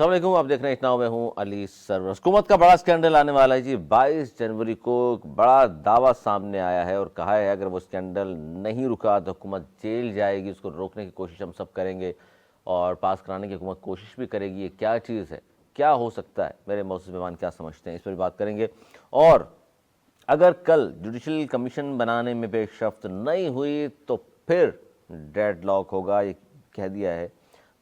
अस्सलाम वालेकुम, आप देख रहे हैं इतना मैं हूं अली सरवर। हुकूमत का बड़ा स्कैंडल आने वाला है जी। 22 जनवरी को एक बड़ा दावा सामने आया है और कहा है अगर वो स्कैंडल नहीं रुका तो हुकूमत जेल जाएगी। उसको रोकने की कोशिश हम सब करेंगे और पास कराने की हुकूमत कोशिश भी करेगी। ये क्या चीज़ है, क्या हो सकता है, मेरे मौजूद मेहमान क्या समझते हैं, इस पर भी बात करेंगे। और अगर कल जुडिशल कमीशन बनाने में पेशरफ्त नहीं हुई तो फिर डेडलॉक होगा, ये कह दिया है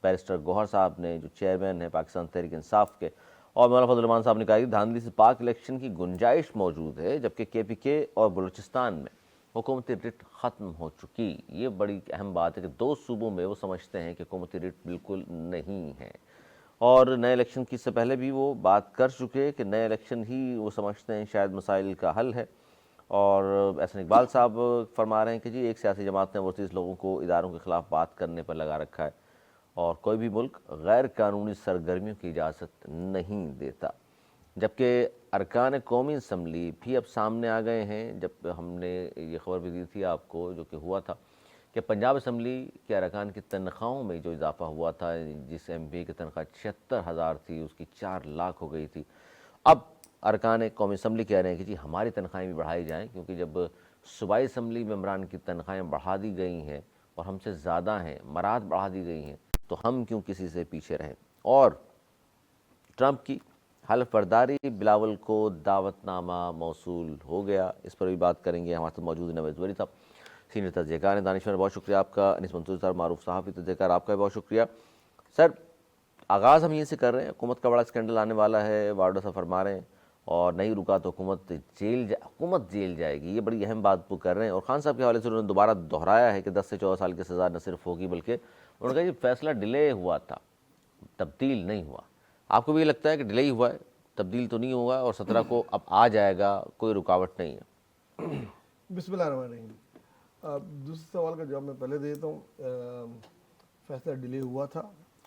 बैरिस्टर गौहर साहब ने, जो चेयरमैन है पाकिस्तान तहरीक इंसाफ के। और मौलाना फजल रहमान साहब ने कहा कि धांधली से पाक इलेक्शन की गुंजाइश मौजूद है, जबकि KPK और बलूचिस्तान में हुकूमती रिट ख़त्म हो चुकी। ये बड़ी अहम बात है कि दो सूबों में वो समझते हैं कि हुकूमती रिट बिल्कुल नहीं है और नए इलेक्शन की इससे पहले भी वो बात कर चुके हैं कि नए इलेक्शन ही वो समझते हैं शायद मसाइल का हल है। और एहसन इकबाल साहब फरमा रहे हैं कि जी एक सियासी जमात ने वर्तीस लोगों को इदारों के ख़िलाफ़ बात करने पर लगा रखा है और कोई भी मुल्क गैर कानूनी सरगर्मियों की इजाज़त नहीं देता। जबकि अरकान कौमी असम्बली भी अब सामने आ गए हैं। जब हमने ये खबर भी दी थी आपको, जो कि हुआ था कि पंजाब असम्बली के अरकान की तनख्वाहों में जो इजाफा हुआ था, जिस MP की तनख्वाह 76,000 थी उसकी 4 लाख हो गई थी। अब अरकान कौमी असम्बली कह रहे हैं कि जी हमारी तनख्वाहें भी बढ़ाई जाएँ, क्योंकि जब सूबाई असम्बली मेम्बरान की तनख्वाहें बढ़ा दी गई हैं और हमसे ज़्यादा हैं, मराद बढ़ा दी गई हैं, तो हम क्यों किसी से पीछे रहें। और ट्रंप की हल्फ बर्दारी, बिलावल को दावतनामा मौसूल हो गया, इस पर भी बात करेंगे। हमारे साथ मौजूद नवेद वरी साहब, सीनियर तजज़ियाकार हैं। दानिशवर, बहुत शुक्रिया आपका। अनीस मंसूर साहब, मारूफ साहब भी तजज़ियाकार, आपका भी बहुत शुक्रिया। सर, आगाज़ हम यहीं से कर रहे हैं। हुकूमत का बड़ा स्कैंडल आने वाला है, वार्डो साहब फरमा रहे हैं, और नहीं रुका तो हुकूमत जेल जाएगी। ये बड़ी अहम बात वो कर रहे हैं। और खान साहब के हवाले से उन्होंने दोबारा दोहराया है कि 10 से 14 साल की सज़ा न सिर्फ होगी बल्कि उन्होंने कहा ये फैसला डिले हुआ था, तब्दील नहीं हुआ। आपको भी लगता है कि डिले ही हुआ है, तब्दील तो नहीं हुआ और 17 को अब आ जाएगा, कोई रुकावट नहीं है? बिस्मिल्लाहिर्रहमानिर्रहीम। दूसरे सवाल का जवाब मैं पहले दे देता हूँ। फैसला डिले हुआ था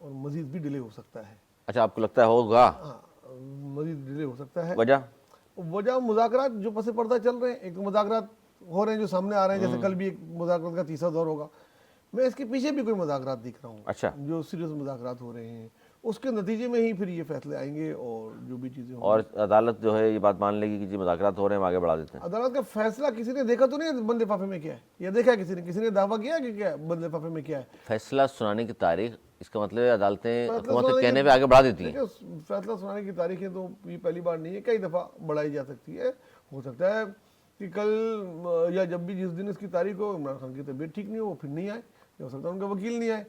और मज़ीद भी डिले हो सकता है। अच्छा, आपको लगता है होगा? हाँ, मज़ीद डिले हो सकता है। वजह मुज़ाकरात जो पसे पर्दा चल रहे हैं। एक तो मुज़ाकरात हो रहे हैं जो सामने आ रहे हैं, जैसे कल भी एक मुज़ाकरात का तीसरा दौर होगा। मैं इसके पीछे भी कोई मुज़ाकरात दिख रहा हूँ। अच्छा, जो सीरियस मुज़ाकरात हो रहे हैं उसके नतीजे में ही फिर ये फैसले आएंगे और जो भी चीज़ें होंगी। और अदालत जो है ये बात मान लेगी कि जी मुज़ाकरात हो रहे हैं, हम आगे बढ़ा देते हैं। अदालत का फैसला किसी ने देखा तो नहीं है बंद लिफाफे में क्या है, या देखा है किसी ने दावा किया कि क्या बंद लिफाफे में क्या है। फैसला सुनाने की तारीख, इसका मतलब है अदालतें फैसला हुकूमत के सुनाने कहने की पे आगे बढ़ा देती हैं। देखिए, फैसला सुनाने की तारीखें तो ये पहली बार नहीं है, कई दफ़ा बढ़ाई जा सकती है। हो सकता है कि कल या जब भी जिस दिन इसकी तारीख हो, इमरान खान की तबीयत ठीक नहीं हो, फिर नहीं आए, हो सकता है उनका वकील नहीं आए,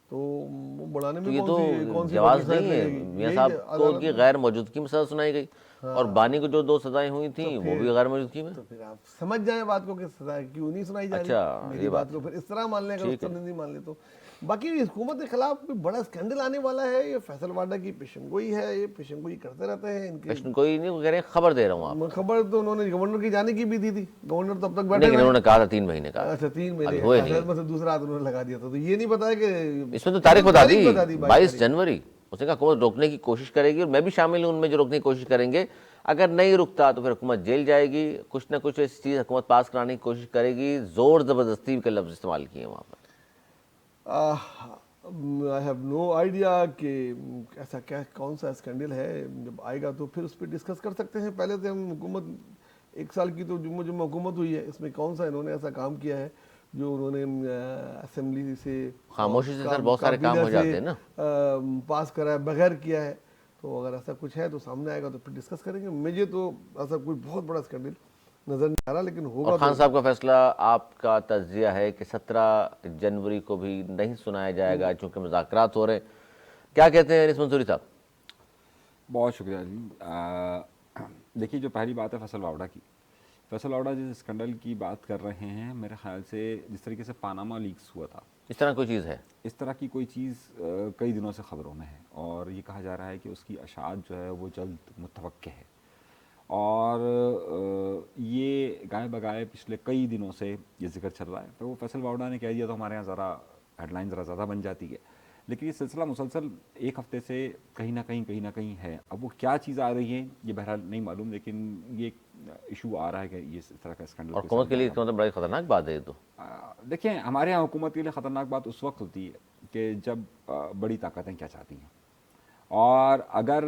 तो वो बढ़ाने तो में ये तो कौन सी बड़ी जवाब सहायता नहीं है। लगेगी। मियां यही साहब को अदालत उनकी गैर मौजूदगी में सज़ा सुनाई गई और बानी को जो 2 सज़ाएं हुई थी वो भी गैर मौजूदगी में। तो फिर आप समझ जाए बात को कि सजा क्यों नहीं सुनाई जा रही। अच्छा, मेरी ये बात बात को फिर इस तरह मान लें, अगर उस ठीक है। तरह नहीं मान ले तो। बाकी हुकूमत के खिलाफ कोई बड़ा स्कैंडल आने वाला है, ये फैसल वाडा की पेशेंगोई है, ये पेशेंगोई करते रहते हैं इनके। प्रश्न कोई नहीं, वो कह रहे हैं खबर दे रहा हूँ आप। खबर तो उन्होंने गवर्नर की जाने की भी दी थी, गवर्नर तब तक बैठे लेकिन रहे। उन्होंने कहा था 3 महीने का। अच्छा, 3 अभी महीने हुए नहीं। मतलब दूसरा हाथ उन्होंने लगा दिया था, तो ये नहीं बताया कि इसमें तो तारीख बता दी, 22 22 जनवरी। उसने कहा हुकूमत रोकने की कोशिश करेगी और मैं भी शामिल हूँ उनमें जो रोकने की कोशिश करेंगे। अगर नहीं रुकता तो फिर हुकूमत जेल जाएगी, कुछ ना कुछ ऐसी चीज़ हुकूमत पास कराने की कोशिश करेगी। ज़ोर ज़बरदस्ती के लफ्ज़ इस्तेमाल किए वहाँ पर। आई हैव नो आइडिया कि ऐसा क्या कौन सा स्कैंडल है। जब आएगा तो फिर उस पर डिस्कस कर सकते हैं। पहले तो हम हुकूमत 1 साल की तो जो हुकूमत हुई है, इसमें कौन सा इन्होंने ऐसा काम किया है जो उन्होंने असेंबली से, खामोशी से सर बहुत सारे काम हो जाते हैं ना, पास करा है, बगैर किया है। तो अगर ऐसा कुछ है तो सामने आएगा तो फिर डिस्कस करेंगे। मुझे तो ऐसा कोई बहुत बड़ा स्कैंडल नज़र नहीं आ रहा, लेकिन होगा। और खान साहब का फैसला, आपका तज्जिया है कि 17 जनवरी को भी नहीं सुनाया जाएगा चूँकि मुज़ाकरात हो रहे हैं। क्या कहते हैं अनीस मंसूरी साहब? बहुत शुक्रिया जी। देखिए, जो पहली बात है फैसल वावड़ा जिस स्कैंडल की बात कर रहे हैं, मेरे ख्याल से जिस तरीके से पानामा लीक्स हुआ था, इस तरह कोई चीज़ है, इस तरह की कोई चीज़ कई दिनों से ख़बरों में है और ये कहा जा रहा है कि उसकी अशात जो है वो जल्द मुतवक्के है। और ये गाय बगाए पिछले कई दिनों से ये जिक्र चल रहा है। तो वो फैसल वावड़ा ने कह दिया तो हमारे यहाँ ज़रा हेडलाइन ज़रा ज़्यादा बन जाती है, लेकिन ये सिलसिला मुसलसल 1 हफ़्ते से कहीं ना कहीं है। अब वो क्या चीज़ आ रही है ये बहरहाल नहीं मालूम, लेकिन ये इशू आ रहा है कि ये इस तरह का स्कैंडल। और हुकूमत के लिए इसका मतलब बड़ी ख़तरनाक बात है ये तो। देखिए, हमारे यहाँ हुकूमत के लिए ख़तरनाक बात उस वक्त होती है कि जब बड़ी ताकतें क्या चाहती हैं, और अगर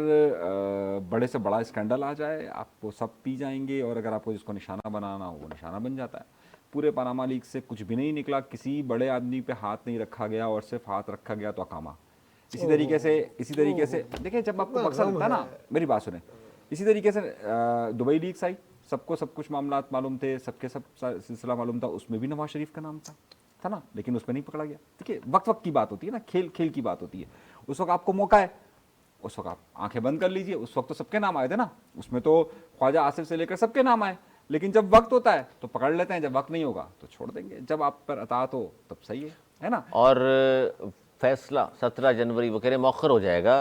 बड़े से बड़ा स्कैंडल आ जाए आपको सब पी जाएंगे, और अगर आपको जिसको निशाना बनाना हो वो निशाना बन जाता है। पूरे पनामा लीक से कुछ भी नहीं निकला, किसी बड़े आदमी पे हाथ नहीं रखा गया, और सिर्फ हाथ रखा गया तो अकामा। इसी तरीके से देखिए, जब आपको मकसद होता है ना, मेरी बात सुने, इसी तरीके से दुबई लीक्स आई, सबको सब कुछ मामला मालूम थे, सबके सब सिलसिला मालूम था, उसमें भी नवाज शरीफ का नाम था ना, लेकिन उसमें नहीं पकड़ा गया। देखिए वक्त वक्त की बात होती है ना, खेल खेल की बात होती है। उस वक्त आपको मौका है, उस वक्त आप आंखें बंद कर लीजिए। उस वक्त तो सबके नाम आए थे ना, उसमें तो ख्वाजा आसिफ से लेकर सबके नाम आए, लेकिन जब वक्त होता है तो पकड़ लेते हैं, जब वक्त नहीं होगा तो छोड़ देंगे। जब आप पर अतात हो तब सही है ना। और फैसला 17 जनवरी वो कह रहे मौखर हो जाएगा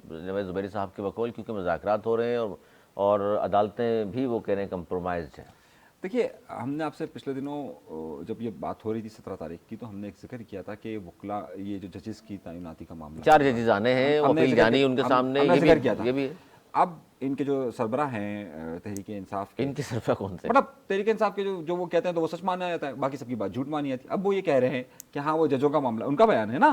नवाज ज़ुबैरी साहब के बकौल, क्योंकि मुज़ाकरात हो रहे हैं और अदालतें भी वो कह रहे हैं कंप्रोमाइज़ हैं। देखिए, हमने आपसे पिछले दिनों जब ये बात हो रही थी 17 तारीख की, तो हमने एक जिक्र किया था कि वकला, ये जो जजेस की तैनाती का मामला, 4 जजेस आने हैं, वकील जानी उनके सामने, ये भी है। अब इनके जो सरबराह हैं तहरीक इंसाफ के, इनके सरबराह कौन से? मतलब तहरीक इंसाफ के जो वो कहते हैं तो वो सच माना जाता है, बाकी सबकी बात झूठ मानी जाती है। अब वो ये कह रहे हैं कि हाँ वो जजों का मामला, उनका बयान है ना,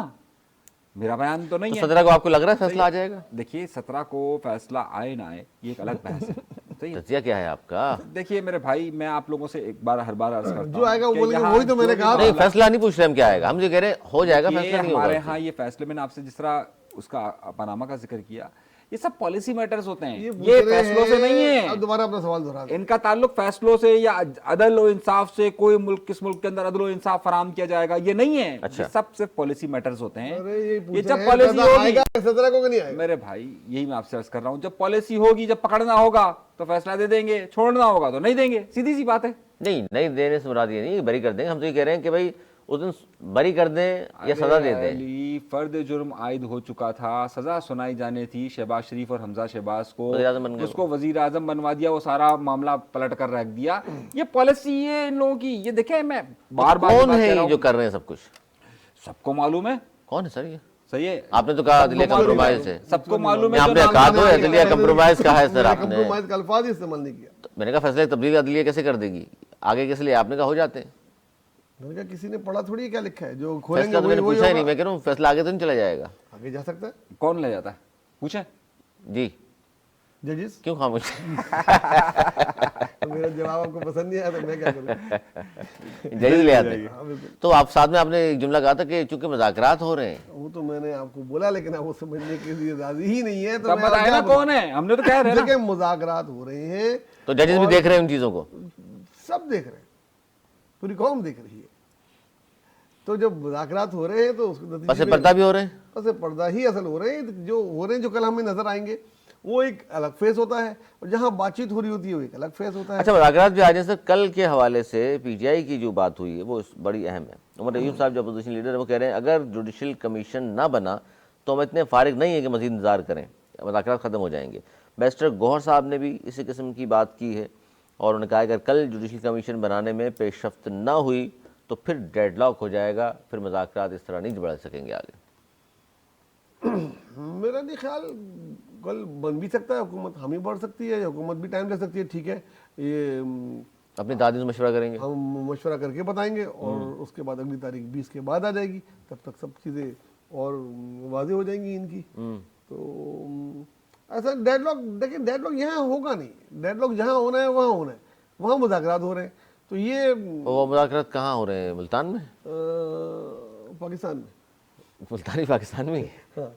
मेरा बयान तो नहीं है। 17 को आपको लग रहा है फैसला आ जाएगा? देखिए 17 को फैसला आए ना आए ये एक अलग बहस है। नज़रिया क्या है आपका? देखिए मेरे भाई, मैं आप लोगों से एक बार हर बार अर्ज करता हूं, जो आएगा वो बोलेंगे, वही तो मैंने कहा। नहीं, फैसला नहीं पूछ रहे हम क्या आएगा, हम जो कह रहे हैं हो जाएगा फैसला, नहीं हमारे होगा। यहाँ ये फैसले, मैंने आपसे जिस तरह उसका पनामा का जिक्र किया, ये सब पॉलिसी मैटर्स होते हैं, ये फैसलों से नहीं है। अब दोबारा अपना सवाल दोहरा दें। इनका ताल्लुक फैसलों से या अदल और इंसाफ से, कोई मुल्क किस मुल्क के अंदर अदल और इंसाफ फराम किया जाएगा, ये नहीं है। अच्छा। ये सब सिर्फ पॉलिसी मैटर्स होते हैं। अरे ये जब पॉलिसी होगी, 17 को नहीं आएगा मेरे भाई यही मैं आपसे अर्ज कर रहा हूँ, जब पॉलिसी होगी, जब पकड़ना होगा तो फैसला दे देंगे, छोड़ना होगा तो नहीं देंगे, सीधी सी बात है। नहीं देने से मुराद ये नहीं बरी कर देंगे, हम तो ये कह रहे हैं कि भाई उस दिन बरी कर दें या सजा दे दें। फर्द जुर्म आयद हो चुका था, सजा सुनाई जाने थी शहबाज शरीफ और हमजा शहबाज को, उसको वजीर आजम बनवा दिया, वो सारा मामला पलट कर रख दिया। ये पॉलिसी ये इन लोगों की, ये देखे मैं बार बार कौन है जो कर रहे हैं सब कुछ? सबको मालूम है कौन है सर ये? सही है, आपने तो कहा अदलिया कंप्रोमाइज है, सबको मालूम है। आपने कहा तो अदलिया कंप्रोमाइज कहा है सर आपने, कंप्रोमाइज का अल्फाज ही इस्तेमाल नहीं किया। मैंने कहा फैसले तब्दीली अदलिया कैसे कर देगी आगे, किस लिए? आपने कहा हो जाते हैं। मैंने कहा किसी ने पढ़ा थोड़ी है क्या लिखा है, जो फैसला खोलेंगे तो मैंने वही पूछा ही नहीं, होगा। मैं कह रहा हूँ फैसला आगे तो नहीं चला जाएगा। आगे जा सकता है, कौन ले जाता है पूछे जी, जजेस। क्यों खामोश? तो मेरा जवाब आपको पसंद नहीं आया तो मैं क्या करूं। जजेस ले आते हैं। हाँ, बिल्कुल। तो आप साथ में आपने एक जुमला कहा था कि चूंकि मुज़ाकरात हो रहे हैं, वो तो मैंने आपको बोला, लेकिन आप वो समझने के लिए राजी ही नहीं है, तो तब मैं बताए ना कौन है, हमने तो कह रहे हैं ना। देखिए मुज़ाकरात हो रहे हैं, तो जजेस भी देख रहे हैं उन चीज़ों को, सब देख रहे हैं, पूरी कौम देख रही है। तो जब मुज़ाकरात हो रहे हैं तो उसके पसे नतीजे पर्दा भी हो रहे हैं। पसे पर्दा ही असल हो रहे हैं, जो हो रहे हैं, जो कल हमें नजर आएंगे वो एक अलग फेस होता है, और जहां बातचीत हो रही होती है वो एक अलग फेस होता है। अच्छा, मुज़ाकरात भी आ रहे हैं सर। कल के हवाले से पीटीआई की जो बात हुई है वो बड़ी अहम है। उमर अयूब साहब जो अपोजिशन लीडर है वो कह रहे हैं अगर जुडिशल कमीशन ना बना तो हम इतने फारिग नहीं है कि मज़ीद इंतजार करें, मुज़ाकरात ख़त्म हो जाएंगे। बैरिस्टर गौहर साहब ने भी इसी किस्म की बात की है और उन्होंने कहा अगर कल जुडिशल कमीशन बनाने में पेशरफ्त ना हुई तो फिर डेडलॉक हो जाएगा, फिर मुज़ाकरात इस तरह नहीं बढ़ सकेंगे आगे। मेरा नहीं ख्याल कल बन भी सकता है, हुकूमत हम ही बढ़ सकती है, हुकूमत भी टाइम ले सकती है। ठीक है, ये अपनी दादी से मशवरा करेंगे, हम मशवरा करके बताएंगे, और उसके बाद अगली तारीख 20 के बाद आ जाएगी, तब तक सब चीज़ें और वाज़ेह हो जाएंगी इनकी। तो ऐसा डेडलॉक, देखिए डेडलॉक यहाँ होगा नहीं, डेडलॉक जहाँ होना है वहाँ होना है, वहाँ मुज़ाकरात हो रहे हैं। तो ये वो मुज़ाकरात कहाँ हो रहे हैं? मुल्तान में? पाकिस्तान में, मुल्तानी पाकिस्तान में ही? हाँ।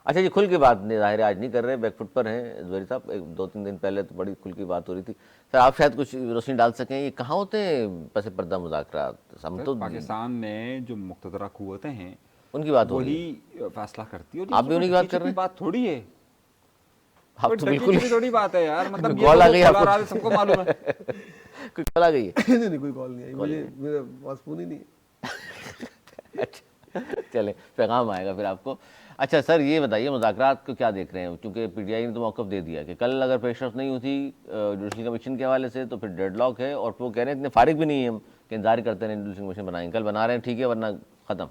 अच्छा, ये खुल की बात नहीं, ज़ाहिर है आज नहीं कर रहे, बैकफुट पर हैं ज़ुबैरी साहब। एक 2-3 दिन पहले तो बड़ी खुल की बात हो रही थी। सर आप शायद कुछ रोशनी डाल सकें, ये कहाँ होते हैं पसे पर्दा मुज़ाकरात? हम तो पाकिस्तान में जो मुक़तदरा कुव्वतें हैं उनकी बात हो रही वही फैसला करती है। आप भी उन्हीं की बात कर रहे हैं? बात थोड़ी है, आप तो बिल्कुल थोड़ी बात है यार, मतलब कॉल आ गई आपको, सबको मालूम है। कोई कॉल आ गई है? नहीं कोई कॉल नहीं आई मुझे, मेरा पास फोन ही नहीं है। अच्छा, चले पैगाम आएगा फिर आपको। अच्छा सर, ये बताइए मुज़ाकरात को क्या देख रहे हैं? क्योंकि पीटीआई ने तो मौक़िफ़ दे दिया कि कल अगर पेशरफ्त नहीं होती जुडिशल कमीशन के हवाले से तो फिर डेडलॉक है, और वो कह रहे हैं इतने फारिग भी नहीं है हम कि इंतजार करते हैं जुडिशल कमीशन बनाएंगे। कल बना रहे हैं ठीक है, वरना ख़त्म।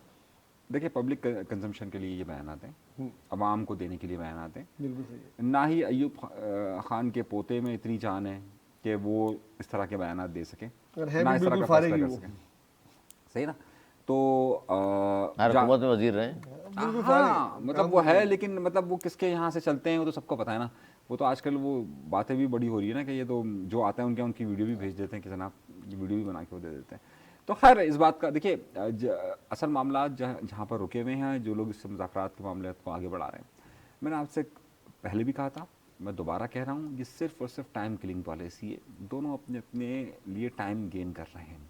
देखिए पब्लिक कंजम्पशन के लिए ये बयान आते हैं, अवाम को देने के लिए बयान आते हैं। बिल्कुल सही है। ना ही अयूब खान के पोते में इतनी जान है कि वो इस तरह के बयान दे सकें, और है ना भी इस तरह बिल्कुल का फैसला फारिग ही कर वो। सकें। सही ना? तो हुकूमत में वजीर रहे हैं, बिल्कुल हाँ मतलब वो है, लेकिन मतलब वो किसके यहाँ से चलते हैं वो तो सबको पता है ना। वो तो आजकल वो बातें भी बड़ी हो रही है ना कि ये तो जो आते हैं उनकी वीडियो भी भेज देते हैं कि जनाब ये वीडियो भी बना के वो दे देते हैं। तो खैर इस बात का देखिए असल मामला जहाँ पर रुके हुए हैं, जो लोग इससे मुज़ाकरात के मामले को आगे बढ़ा रहे हैं, मैंने आपसे पहले भी कहा था, मैं दोबारा कह रहा हूँ, ये सिर्फ और सिर्फ टाइम किलिंग पॉलिसी है। दोनों अपने अपने लिए टाइम गेन कर रहे हैं,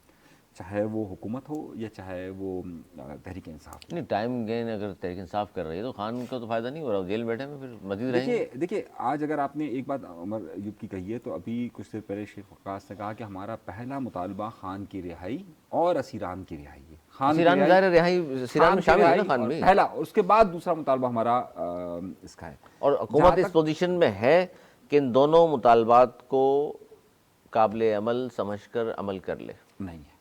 चाहे वो हुकूमत हो या चाहे वो तहरीक इंसाफ। नहीं, टाइम गेन अगर तहरीक इंसाफ कर रही है तो खान को तो फायदा नहीं हो रहा, जेल में बैठे में फिर मजीद रहेंगे। देखिए देखिए आज अगर आपने एक बात उमर अयूब की कही है, तो अभी कुछ देर पहले शेख वकास ने कहा कि हमारा पहला मुतालबा खान की रिहाई और असीरान की रिहाई है। खान की सीरान में रिहाई- ज़ाहिर है रिहाई, सीरान खान में की शामिल है ना रिहाई खान और भी। पहला, उसके बाद दूसरा मुतालबा हमारा इसका है। और हुकूमत इस पोजीशन में है कि इन दोनों मुतालबात को काबिल अमल समझकर अमल कर ले। नहीं है,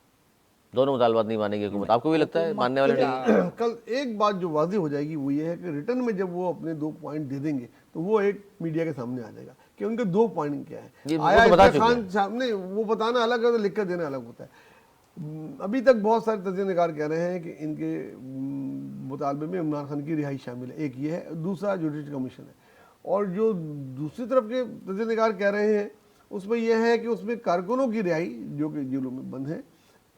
दोनों मुतालबात नहीं मानेगी हुकूमत, आपको भी लगता है मानने वाले नहीं है? कल एक बात जो वाज़ेह हो जाएगी वो ये है कि रिटर्न में जब वो अपने 2 पॉइंट दे देंगे तो वो एक मीडिया के सामने आ जाएगा कि उनके 2 पॉइंट क्या ये है। वो आया तो बता इसका चुके खान सामने, वो बताना अलग है तो लिख कर देना अलग होता है। अभी तक बहुत सारे तजज़ियाकार कह रहे हैं कि इनके मुतालबे में इमरान खान की रिहाई शामिल है। एक ये है, दूसरा जुडिशल कमीशन है। और जो दूसरी तरफ के तजज़ियाकार कह रहे हैं उसमें यह है कि उसमें कारकुनों की रिहाई जो कि जेलों में बंद है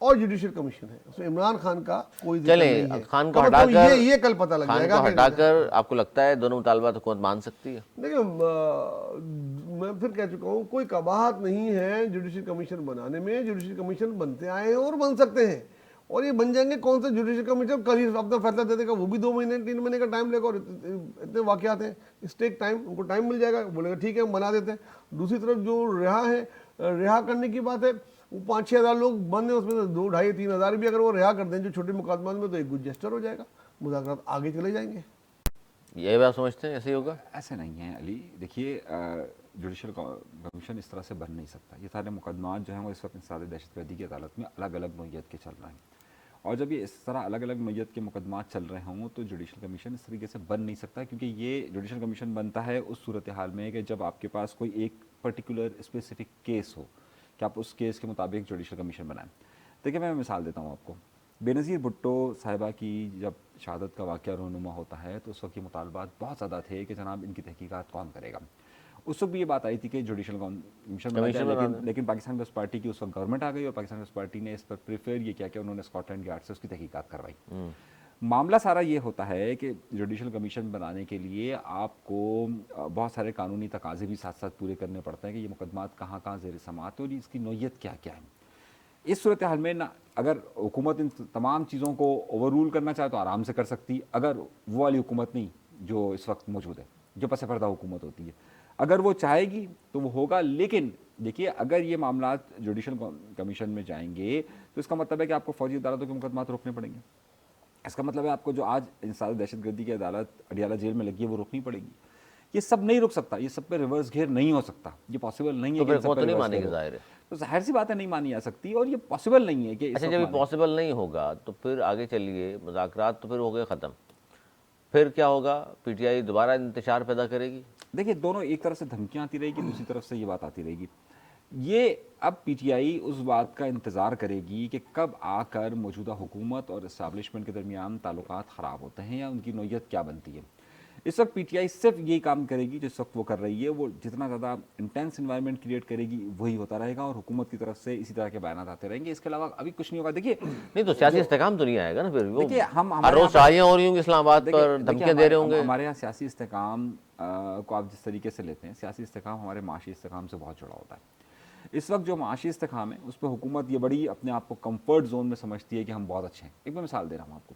और जुडिशल कमीशन है, उसमें इमरान खान का कोई जिक्र चले नहीं है। खान को तो मतलब हटाकर, ये कल पता लग खान जाएगा को कि हटाकर आपको लगता है दोनों मुतालबात हुकूमत मान सकती है? देखिए मैं फिर कह चुका हूँ, कोई कबाहत नहीं है जुडिशल कमीशन बनाने में। जुडिशल कमीशन बनते आए हैं और बन सकते हैं, और ये बन जाएंगे। कौन सा जुडिशल कमीशन कल ही अपना फैसला दे देगा, वो भी 2 महीने 3 महीने का टाइम लेगा। और इतने वाकयात हैं, टेक टाइम, उनको टाइम मिल जाएगा, बोलेगा ठीक है हम बना देते हैं। दूसरी तरफ जो रिहा करने की बात है, वो 5-6 हज़ार लोग बंद हैं, उसमें 2, 2.5, 3 हज़ार भी अगर वो रिहा कर दें जो छोटे मुकदमा में, तो एक गुड जेस्चर हो जाएगा, मुज़ाकरात आगे चले जाएंगे। ये बात समझते हैं ऐसे ही होगा? ऐसे नहीं है अली। देखिए जुडिशल कमीशन इस तरह से बन नहीं सकता। ये सारे मुकदमा जो हैं वो इस वक्त इंसदाद दहशतगर्दी की अदालत में अलग अलग नौयत के चल रहे हैं, और जब ये इस तरह अलग अलग नौयत के मुकदमा चल रहे हों तो जुडिशल कमीशन इस तरीके से बन नहीं सकता, क्योंकि ये जुडिशल कमीशन बनता है उस सूरत हाल में कि जब आपके पास कोई एक पर्टिकुलर स्पेसिफिक केस हो कि आप उस केस के मुताबिक जुडिशल कमीशन बनाएं। देखिए मैं मिसाल देता हूँ आपको, बेनज़ीर भुट्टो साहिबा की जब शहादत का वाक़या रूनुमा होता है तो उस वक्त के मुतालबात बहुत ज़्यादा थे कि जनाब इनकी तहकीकात कौन करेगा। उस वक्त भी ये बात आई थी कि जुडिशल कमीशन बनाया जाए, लेकिन पाकिस्तान पीपल्स पार्टी की उस वक्त गवर्नमेंट आ गई और पाकिस्तान पीपल्स पार्टी ने इस पर प्रेफर ये किया कि उन्होंने स्कॉटलैंड यार्ड से उसकी तहकीकात करवाई। मामला सारा ये होता है कि जुडिशल कमीशन बनाने के लिए आपको बहुत सारे कानूनी तकाजे भी साथ साथ पूरे करने पड़ते हैं कि ये मुकदमात कहाँ कहाँ ज़ेर समाअत है और इसकी नौयत क्या क्या है। इस सूरत हाल में ना अगर हुकूमत इन तमाम चीज़ों को ओवर रूल करना चाहे तो आराम से कर सकती, अगर वो वाली हुकूमत नहीं जो इस वक्त मौजूद है, जो पस पर्दा हुकूमत होती है, अगर वो चाहेगी तो वो होगा। लेकिन देखिए अगर ये मामला जुडिशल कमीशन में जाएंगे तो इसका मतलब है कि आपको फौजी अदालतों के मुकदमात रोकने पड़ेंगे। इसका मतलब है आपको जो आज इंसानी दहशतगर्दी की अदालत अडियाला जेल में लगी है वो रोकनी पड़ेगी। ये सब नहीं रुक सकता, ये सब पे रिवर्स घेर नहीं हो सकता, ये पॉसिबल नहीं है। तो फिर सब पे नहीं reverse मानेगी, घेर हो। जाहिर है। तो जाहिर सी बात है नहीं मानी जा सकती, और ये पॉसिबल नहीं है कि अच्छा, जब ये पॉसिबल नहीं होगा तो फिर आगे चलिए, मुज़ाकरात तो फिर हो गए ख़त्म, फिर क्या होगा? पीटीआई दोबारा इंतशार पैदा करेगी? देखिए दोनों एक तरफ से धमकियां आती रहेगी, दूसरी तरफ से ये बात आती रहेगी। ये अब पीटीआई उस बात का इंतज़ार करेगी कि कब आकर मौजूदा हुकूमत और इस्टेब्लिशमेंट के दरमियान ताल्लुकात ख़राब होते हैं या उनकी नौयत क्या बनती है। इस वक्त पीटीआई सिर्फ यही काम करेगी जिस वक्त वो कर रही है, वो जितना ज़्यादा इंटेंस इन्वायरमेंट क्रिएट करेगी वही होता रहेगा, और हुकूमत की तरफ से इसी तरह के बयान आते रहेंगे। इसके अलावा अभी कुछ नहीं होगा। देखिए नहीं तो सियासी इस्तेकाम तो नहीं आएगा ना फिर? वो देखिए हम हर रोज शादियाँ हो रही होंगी इस्लामाबाद देखिए- पर, देखिए धमकियाँ दे रहे हमारे होंगे। हमारे यहाँ सियासी इस्तेकाम को आप जिस तरीके से लेते हैं, सियासी इस्तेकाम हमारे माशी इस्तेकाम से बहुत जुड़ा होता है। इस वक्त जो माशी इस्तेकाम है उस पर हुकूमत ये बड़ी अपने आप को कंफर्ट जोन में समझती है कि हम बहुत अच्छे हैं। एक मैं मिसाल दे रहा हूँ आपको।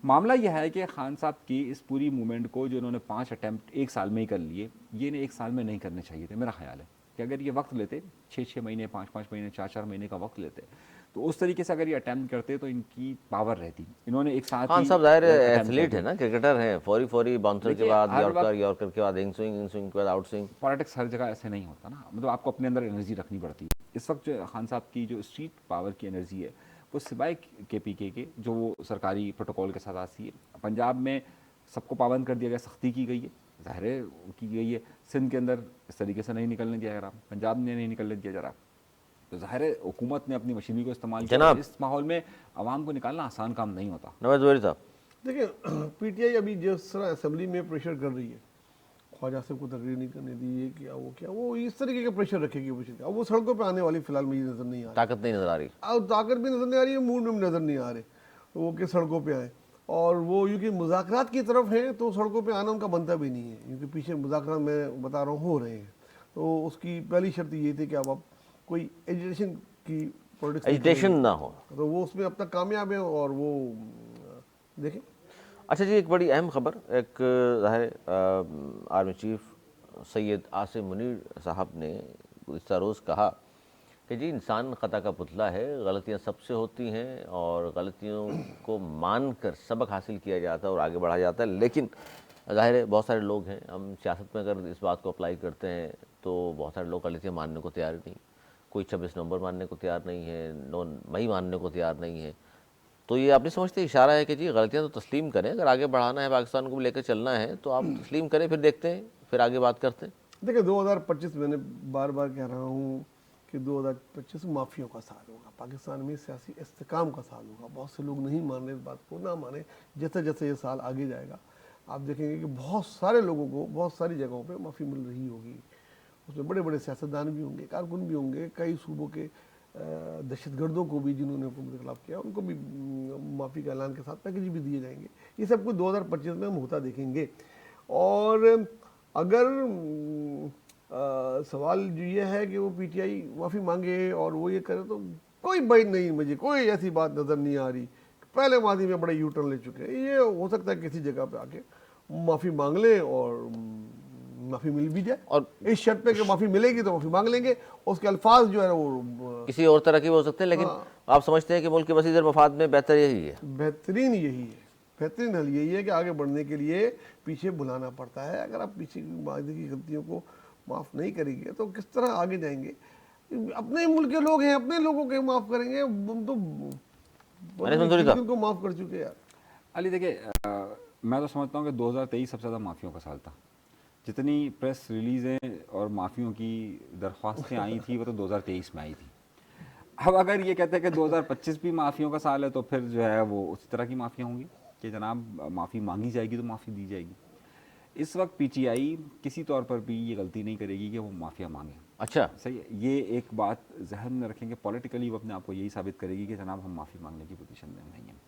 मामला यह है कि खान साहब की इस पूरी मूवमेंट को जो इन्होंने 5 अटैम्प्ट 1 साल में ही कर लिए, ये इन्हें 1 साल में नहीं करने चाहिए थे। मेरा ख्याल है कि अगर ये वक्त लेते, 6-6 महीने, 5-5 महीने, 4-4 महीने का वक्त लेते, तो उस तरीके से अगर ये अटैम्प्ट करते तो इनकी पावर रहती। इन्होंने एक साथ खान साहब जाहिर एथलीट है ना, क्रिकेटर हैं, फौरी बाउंसर के बाद यॉर्कर के बाद इन स्विंग के बाद आउट स्विंग। पॉलिटिक्स हर जगह ऐसे नहीं होता ना, मतलब आपको अपने अंदर एनर्जी रखनी पड़ती है। इस वक्त जो खान साहब की जो स्ट्रीट पावर की एनर्जी है वो सिवाय KPK के जो वो सरकारी प्रोटोकॉल के साथ आती है। पंजाब में सबको पाबंद कर दिया गया, सख्ती की गई है, ज़ाहिर है की गई है। सिंध के अंदर इस तरीके से नहीं निकलने दिया जा रहा, पंजाब में नहीं निकलने दिया जा रहा, तो ज़ाहिर है हुकूमत ने अपनी मशीनरी को इस्तेमाल किया। इस माहौल में आवाम को निकालना आसान काम नहीं होता। नवाज ज़ुबैरी साहब, देखिए पीटीआई अभी जिस तरह असेंबली में प्रेशर कर रही है, ख्वाजा साहब को तकरीर नहीं करने दी, ये क्या वो इस तरीके का प्रेशर रखेगी अपोजिशन का। अब वो सड़कों पे आने वाली फिलहाल मुझे नजर नहीं आ रही, ताकत नहीं नजर आ रही। और ताकत भी नजर नहीं आ रही है, मूड में भी नजर नहीं आ रहे वो कि सड़कों पे आए। और वो यूँ कि मुज़ाकरात की तरफ हैं तो सड़कों पे आना उनका बनता भी नहीं है, क्योंकि पीछे मुज़ाकरात मैं बता रहा हूँ हो रहे हैं। तो उसकी पहली शर्त ये थी कि अब आप कोई एजुटेशन की पॉलिटिक्स नहीं एजिटेशन करेंगे। ना हो। तो वो उसमें अब तक कामयाब है, और वो देखें। अच्छा जी, एक बड़ी अहम खबर, एक ज़ाहिर आर्मी चीफ सैयद आसिम मुनीर साहब ने इस रोज़ कहा कि जी इंसान ख़ता का पुतला है, गलतियां सबसे होती हैं और गलतियों को मानकर सबक हासिल किया जाता है और आगे बढ़ा जाता है। लेकिन ज़ाहिर है बहुत सारे लोग हैं, हम सियासत में अगर इस बात को अप्लाई करते हैं तो बहुत सारे लोग गलतियाँ मानने को तैयार नहीं, कोई 26 नवंबर मानने को तैयार नहीं है, 9 मई मानने को तैयार नहीं है। तो ये आप नहीं समझते इशारा है कि जी गलतियां तो तस्लीम करें, अगर आगे बढ़ाना है, पाकिस्तान को भी लेकर चलना है तो आप तस्लीम करें, फिर देखते हैं, फिर आगे बात करते हैं। देखिए 2025 मैंने बार बार कह रहा हूँ कि 2025 माफियों का साल होगा, पाकिस्तान में सियासी इस्तेकाम का साल होगा। बहुत से लोग नहीं मान रहे इस बात को, ना माने। जैसे जैसे ये साल आगे जाएगा आप देखेंगे कि बहुत सारे लोगों को बहुत सारी जगहों पे माफ़ी मिल रही होगी। उसमें बड़े बड़े सियासतदान भी होंगे, कारकुन भी होंगे, कई सूबों के दहशतगर्दों को भी जिन्होंने हुकूमत के खिलाफ किया उनको भी माफ़ी का ऐलान के साथ पैकेज भी दिए जाएंगे। ये सब कुछ 2025 में हम होता देखेंगे। और अगर सवाल जो ये है कि वो पीटीआई माफ़ी मांगे और वो ये करे, तो कोई बात नहीं, मुझे कोई ऐसी बात नज़र नहीं आ रही। पहले मादी में बड़े यू टर्न ले चुके हैं, ये हो सकता है किसी जगह पे आके माफ़ी मांग लें और माफ़ी मिल भी जाए, और इस शर्त पे कि माफ़ी मिलेगी तो माफ़ी मांग लेंगे। उसके अल्फाज जो है वो किसी और तरह के भी हो सकते हैं, लेकिन आप समझते हैं कि मुल्क के वसीदर मफाद में बेहतर यही है? बेहतरीन यही है, बेहतरीन हल यही है कि आगे बढ़ने के लिए पीछे बुलाना पड़ता है। अगर आप पीछे की मादी की गलतियों को माफ़ नहीं करेंगे तो किस तरह आगे जाएंगे? अपने मुल्क के लोग हैं, अपने लोगों के माफ़ करेंगे, हम तो को माफ़ कर चुके यार। अली देखिए, मैं तो समझता हूँ कि 2023 सबसे ज़्यादा माफ़ियों का साल था। जितनी प्रेस रिलीज़ें और माफ़ियों की दरख्वास्तें आई थी वो तो 2023 में आई थी। अब अगर ये कहते हैं कि 2025 भी माफ़ियों का साल है तो फिर जो है वो उसी तरह की माफ़ियाँ होंगी कि जनाब माफ़ी मांगी जाएगी तो माफ़ी दी जाएगी। इस वक्त पीटीआई किसी तौर पर भी ये गलती नहीं करेगी कि वो माफ़िया मांगे। अच्छा, सही है, ये एक बात जहन में रखेंगे। पॉलिटिकली वो अपने आप को यही साबित करेगी कि जनाब हम माफ़ी मांगने की पोजीशन में नहीं हैं।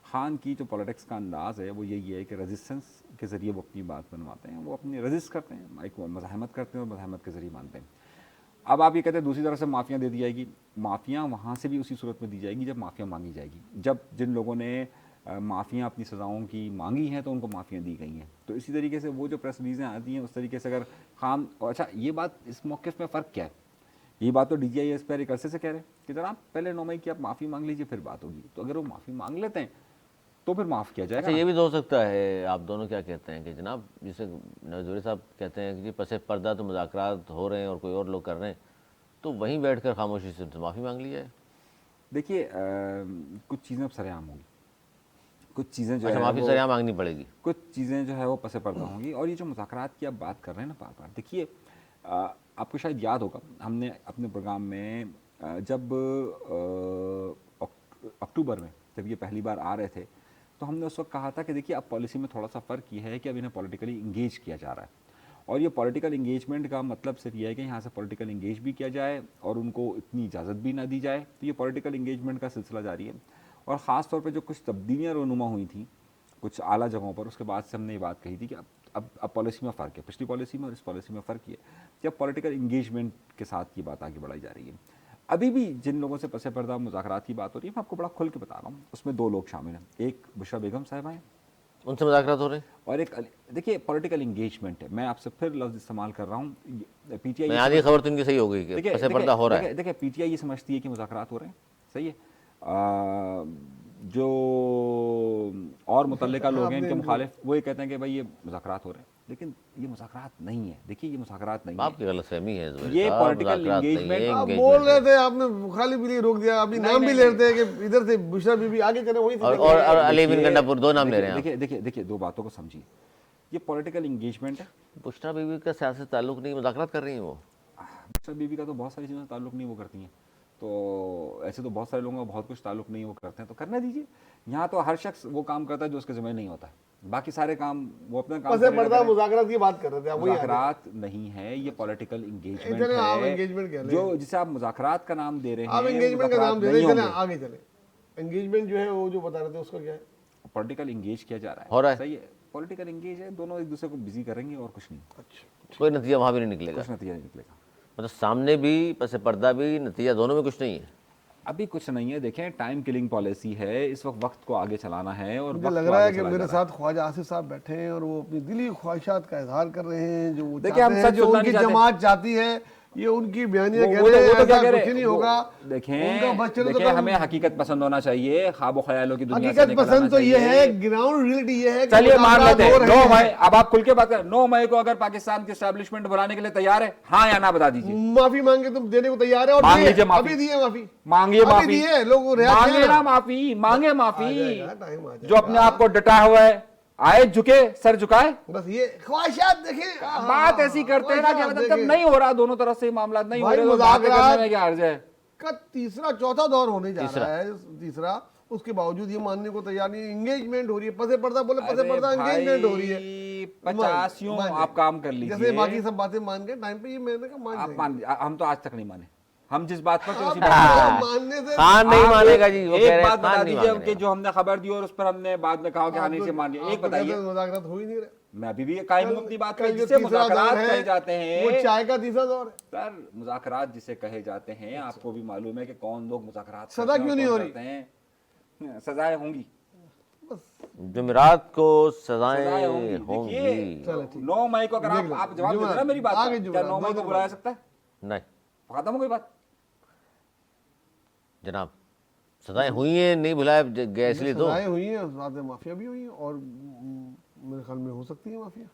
खान की जो पॉलिटिक्स का अंदाज़ है वो यही है कि रेजिस्टेंस के ज़रिए वो अपनी बात बनवाते हैं, वो अपनी रेजिस्ट करते हैं, एक मज़ाहमत करते हैं और मज़ाहमत के ज़रिए मानते हैं। अब आप ये कहते हैं दूसरी तरफ से माफ़ियाँ दे दी जाएगी, माफ़ियाँ वहाँ से भी उसी सूरत में दी जाएगी जब माफ़िया मांगी जाएगी। जब जिन लोगों ने माफ़ियाँ अपनी सज़ाओं की मांगी हैं तो उनको माफ़ियाँ दी गई हैं। तो इसी तरीके से वो जो प्रेस रिलीज़ें आती हैं उस तरीके से अगर खान, अच्छा ये बात इस मौक़िफ़ में फ़र्क क्या है? ये बात तो DGIS पर एक अरसे से कह रहे हैं कि जनाब पहले 9 मई की आप माफ़ी मांग लीजिए फिर बात होगी। तो अगर वो माफ़ी मांग लेते हैं तो फिर माफ़ किया जाएगा। अच्छा ये भी तो हो सकता है, आप दोनों क्या कहते हैं कि जनाब जिसे नजूरी साहब कहते हैं कि जी पसे पर्दा तो मुज़ाकरात हो रहे हैं और कोई और लोग कर रहे हैं, तो वहीं बैठकर खामोशी से उनसे माफ़ी मांग ली जाए? देखिए कुछ चीज़ें अब सरेआम होंगी, कुछ चीज़ें जो अच्छा, है माफ़ी सरेआम मांगनी पड़ेगी। कुछ चीज़ें जो है वो पसे पर्दा होंगी। और ये जो मुज़ाकरात की आप बात कर रहे हैं ना बार बार, देखिए आपको शायद याद होगा हमने अपने प्रोग्राम में जब अक्टूबर में जब ये पहली बार आ रहे थे तो हमने उस वक्त कहा था कि देखिए अब पॉलिसी में थोड़ा सा फ़र्क ये है कि अब इन्हें पॉलिटिकली इंगेज किया जा रहा है। और ये पॉलिटिकल इंगेजमेंट का मतलब सिर्फ ये है कि यहाँ से पॉलिटिकल इंगेज भी किया जाए और उनको इतनी इजाज़त भी ना दी जाए। तो ये पॉलिटिकल इंगेजमेंट का सिलसिला जारी है। और ख़ास तौर पे जो कुछ तब्दीलियाँ रोनुमा हुई थी कुछ आला जगहों पर, उसके बाद से हमने ये बात कही थी कि अब पॉलिसी में फ़र्क है, पिछली पॉलिसी में और इस पॉलिसी में फ़र्क ये कि अब पॉलिटिकल इंगेजमेंट के साथ ये बात आगे बढ़ाई जा रही है। अभी भी जिन लोगों से पसे पर्दा मुज़ाकरात की बात हो रही है मैं आपको बड़ा खुल के बता रहा हूँ, उसमें 2 लोग शामिल हैं। एक बुशरा बेगम साहिबा हैं, उनसे मुज़ाकरात हो रहे हैं, और एक देखिए पॉलिटिकल इंगेजमेंट है। मैं आपसे फिर लफ्ज़ इस्तेमाल कर रहा हूँ। पीटीआई मैं आधी खबर तो इनकी सही हो गई कि पसे पर्दा हो रहा है। देखिए पीटीआई ये समझती है कि मुज़ाकरात हो रहे हैं, सही है। जो और मुतल्लिका लोग हैं इनके मुखालिफ वो ये कहते हैं कि भाई ये मुज़ाकरात हो रहे हैं, लेकिन ये मुज़ाकरात नहीं है। देखिए ये मुज़ाकरात नहीं है, आपकी गलतफहमी है ये पॉलिटिकल इंगेजमेंट। आप बोल रहे थे, आपने खाली भी नहीं रोक दिया, अभी नाम भी ले रहे थे कि इधर से बुशरा बीबी आगे चले वहीं और अली बिन गंडापुर, 2 नाम ले रहे हैं आप। देखिए 2 बातों को समझिए। ये पॉलिटिकल इंगेजमेंट है। बुशरा बीबी का सियासत ताल्लुक नहीं, मुज़ाकरात कर रही हैं वो। बुशरा बीबी का तो बहुत सारी चीज़ों से ताल्लुक नहीं वो करती हैं। तो ऐसे तो बहुत सारे लोगों का बहुत कुछ ताल्लुक नहीं वो करते हैं, तो करने दीजिए। यहाँ तो हर शख्स वो काम करता है जो उसके ज़िम्मे नहीं होता, बाकी सारे काम वो अपना काम पसे करेगा, पर्दा करेगा। मुज़ाकरात की बात कर रहे थे आप, वही आ गए। मुज़ाकरात नहीं है, ये पॉलिटिकल इंगेजमेंट चले आप है, एंगेजमेंट कह लें, जो जिसे आप मुज़ाकरात का नाम दे रहे आप हैं, एंगेजमेंट का नाम दे रहे नहीं हैं, चले होंगे। आगे चले। एंगेजमेंट जो है वो जो बता रहे थे उसका क्या है? पॉलिटिकल इंगेज किया जा हो रहा रहा है। सही है, पॉलिटिकल इंगेज है, दोनों एक दूसरे को बिजी करेंगे और कुछ नहीं, अच्छा, कोई नतीजा वहाँ भी नहीं निकलेगा, कुछ नतीजा नहीं निकलेगा। मतलब सामने भी पसे पर्दा भी, नतीजा दोनों में कुछ नहीं है। अभी कुछ नहीं है, देखें टाइम किलिंग पॉलिसी है, इस वक्त को आगे चलाना है और मुझे वक्त लग को रहा है आगे कि चलाया मेरे जा रहा साथ ख्वाजा आसिफ साहब बैठे हैं और वो अपनी दिली ख्वाहिशात का इजहार कर रहे हैं, जो वो देखिए, चाहते हम हैं, सच जो बोलना उनकी नहीं चाहते। जमात चाहती है, ये उनकी बयानियां वो कह तो रहे हैं, क्या ऐसा कह रहे कुछ नहीं वो- होगा। देखें उनका बस चलो तो देखें, कम- हमें हकीकत पसंद होना चाहिए, ख्वाबो ख्यालों की दुनिया से हकीकत निकल आना पसंद तो ये चाहिए। है, ग्राउंड रियलिटी ये है कि चलिए मान मुज़ाकरात लेते हैं हो रहे 9 हैं। मई, अब आप खुल के बात करें, 9 मई को अगर पाकिस्तान की एस्टैब्लिशमेंट बुलाने के लिए तैयार है, हाँ या ना बता दीजिए। माफी मांगे तुम देने को तैयार है और मांग दिए, लीजिए माफी। अभी दिए माफी, मांगिए अभी माफी, दिए, लोग रियायत मांगे किया ना माफी, मांगे आ माफी। जाएगा, टाइम आ जो अपने आप को डटा हुआ है, आए झुके, सर झुकाए। बस ये ख्वाहिशात देखिए, बात ऐसी करते हैं ना कि मतलब जब नहीं हो रहा दोनों तरफ से मामला नहीं हो भाई रहे, तो बातें करने मुज़ाकरात में क्या हर्ज है। का तीसरा चौथा दौर होने जा तीसरा। रहा है, तीसरा, उसके बावजूद ये मानने को तैयार नहीं, एंगेजमेंट हो रही है, पसे पर्दा बोले पसे अरे पर्दा, एंगेजमेंट हो रही है। 85 मान आप काम कर लीजिए, जैसे बाकी सब बातें मान के टाइम पे ये मैंने कहा मान आप जाएंगे। मान लीजिए, हम तो आज तक नहीं माने, हम जिस बात पर थे उसी आप बात पर। मानने से खान नहीं आप मानेगा जी, वो कह एक रहे हैं बात बता खान नहीं दीजिए मानेगा। कि जो हमने खबर दी और उस पर हमने बाद में कहा कि हाँ नहीं से मान लिया, एक आप तो कहते बताइए। हैं मुज़ाकरात हो ही नहीं रहे। मैं अभी भी कायम हूं अपनी बात कल पे, जो जिसे तीसरा दौर मुज़ाकरात है, कहे जाते वो हैं चाय का तीसरा दौर है। सर, मुज़ाकरात जिसे कहे जाते हैं, आपको भी मालूम है कि कौन लोग मुज़ाकरात सजा करते हैं क्यों और नहीं कौन हो रही? करते हैं। सजाएं होंगी, जुमेरात को सजाएं सजाएं होंगी। होंगी। देखिए चलो ठीक। 9 मई को अगर देख लो, आप जवाब दे जुमेरात, देना मेरी बात आगे का, क्या जुमेरात, 9 मई दो को दिन बुलाया बाद। सकता है? नहीं खत्म हो गई बात। जनाब, सजाएं हुई हैं, नहीं बुलाया गया इसलिए तो। सजाएं हुई हैं, साथ में माफिया भी हुई हैं और मेरे ख्याल में हो सकती है माफिया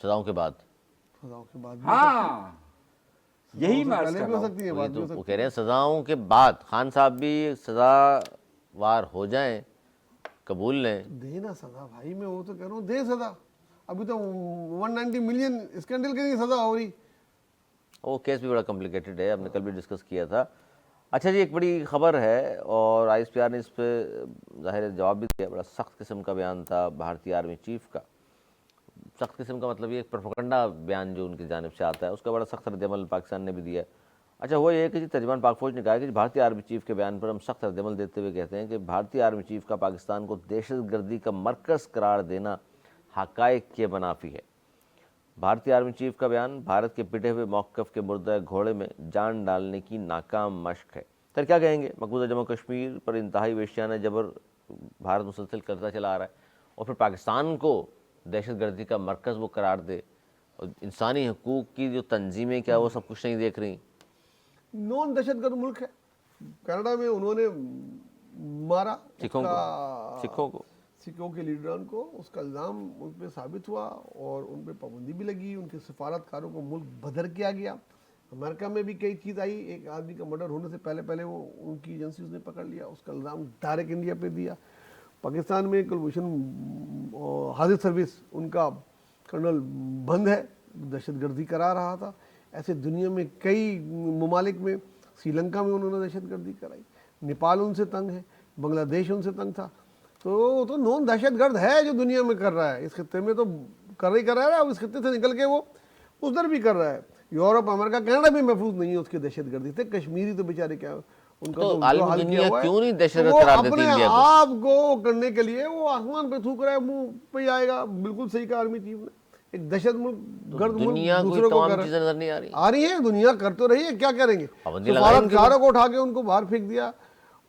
सजाओं के बाद सजाओं के बाद भी हाँ, यही मैं अर्ज पहले कर भी रहा हो हूं। सकती है, वही बाद भी तो हो वो सकती कह रहे हैं सजाओं के बाद खान साहब भी सजावार हो जाएं, कबूल लें। है। देना सजा भाई, मैं वो तो कह रहा हूँ, दे सजा। अभी तो 190 मिलियन स्कैंडल के लिए सजा हो रही। वो केस भी बड़ा कॉम्प्लिकेटेड है, हमने कल भी डिस्कस किया था। अच्छा जी, एक बड़ी खबर है और ISPR ने इस पर ज़ाहिर है जवाब भी दिया। बड़ा सख्त किस्म का बयान था भारतीय आर्मी चीफ का। सख्त किस्म का मतलब ये एक प्रोपेगेंडा बयान जो उनकी जानिब से आता है, उसका बड़ा सख्त रद्दअमल पाकिस्तान ने भी दिया है। अच्छा, हुआ ये कि जी तर्जुमान पाक फौज ने कहा कि भारतीय आर्मी चीफ के बयान पर हम सख्त रद्दअमल देते हुए कहते हैं कि भारतीय आर्मी चीफ का पाकिस्तान को दहशतगर्दी का मरकज़ करार देना हक़ाइक़ के मुनाफी है। भारतीय आर्मी चीफ का बयान भारत के पिटे हुए मौक़िफ़ के मुर्दा घोड़े में जान डालने की नाकाम मशक है। सर क्या कहेंगे, मकबूजा जम्मू कश्मीर पर इंतहाई वेश्याना जबर भारत मुसलसल करता चला आ रहा है और फिर पाकिस्तान को दहशतगर्दी का मरकज़ वो करार दे, और इंसानी हकूक़ की जो तंजीमें क्या वो सब कुछ नहीं देख रही। नॉन दहशतगर्द मुल्क है। कनाडा में उन्होंने मारा सिखों उसका- को सिखों के लीडरान को, उसका इल्ज़ाम उन पर साबित हुआ और उन पर पाबंदी भी लगी, उनके सफारतकारों को मुल्क बदर किया गया। अमेरिका में भी कई चीज़ आई, एक आदमी का मर्डर होने से पहले पहले वो उनकी एजेंसी उसने पकड़ लिया, उसका इल्ज़ाम डायरेक्ट इंडिया पे दिया। पाकिस्तान में कुलभूषण हाजिर सर्विस उनका कर्नल बंद है, दहशतगर्दी करा रहा था। ऐसे दुनिया में कई ममालिक में, श्रीलंका में उन्होंने दहशतगर्दी कराई, नेपाल उनसे तंग है, बांग्लादेश उनसे तंग था। तो नॉन दहशतगर्द है जो दुनिया में कर रहा है, इस खत्ते में तो कर ही कर रहा है, इस खत्ते से निकल के वो उधर भी कर रहा है। यूरोप, अमेरिका, कनाडा भी महफूज नहीं है उसकी दहशतगर्दी से। कश्मीरी तो बेचारे क्या, उनका तो जो आलमी हाल दुनिया किया हुआ है, क्यों नहीं दहशतगर्द वो करार देती अपने इंडिया को? आप को करने के लिए वो आसमान पे थूक रहा है, मुंह पे आएगा। बिल्कुल सही कहा आर्मी चीफ ने, एक दहशत मुल्क गर्द मुल्क दुनिया को दूसरों को तमाम कर चीजें नजर नहीं आ रही। आ रही है, दुनिया कर तो रही है, क्या करेंगे। पाबंदी लगाई उनके सफारतकारों को उठा के उनको बाहर फेंक दिया,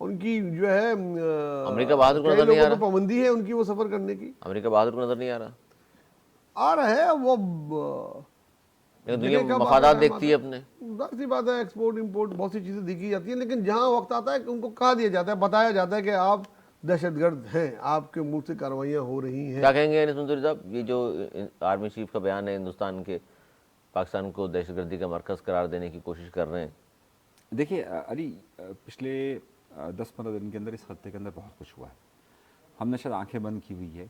उनकी जो है अमेरिका बहादुर को कई नजर नहीं आ लोगों को रहा। पाबंदी है उनकी वो सफर करने की। अमेरिका बहादुर को नजर नहीं आ रहा, आ रहा है वो लेकिन दुनिया जगह का मफादात बात देखती है अपने। जाहिर सी बात है, एक्सपोर्ट इंपोर्ट बहुत सी चीज़ें देखी जाती हैं, लेकिन जहाँ वक्त आता है कि उनको कहा दिया जाता है, बताया जाता है कि आप दहशतगर्द हैं, आपके मुल्क से कार्रवाइयाँ हो रही हैं। क्या कहेंगे अनिस मंसूरी साहब, ये जो आर्मी चीफ का बयान है, हिंदुस्तान के पाकिस्तान को दहशतगर्दी का मरकज़ करार देने की कोशिश कर रहे हैं। देखिए अली, पिछले 10-15 दिन के अंदर इस खत्ते के अंदर बहुत कुछ हुआ है, हमने शायद आंखें बंद की हुई है।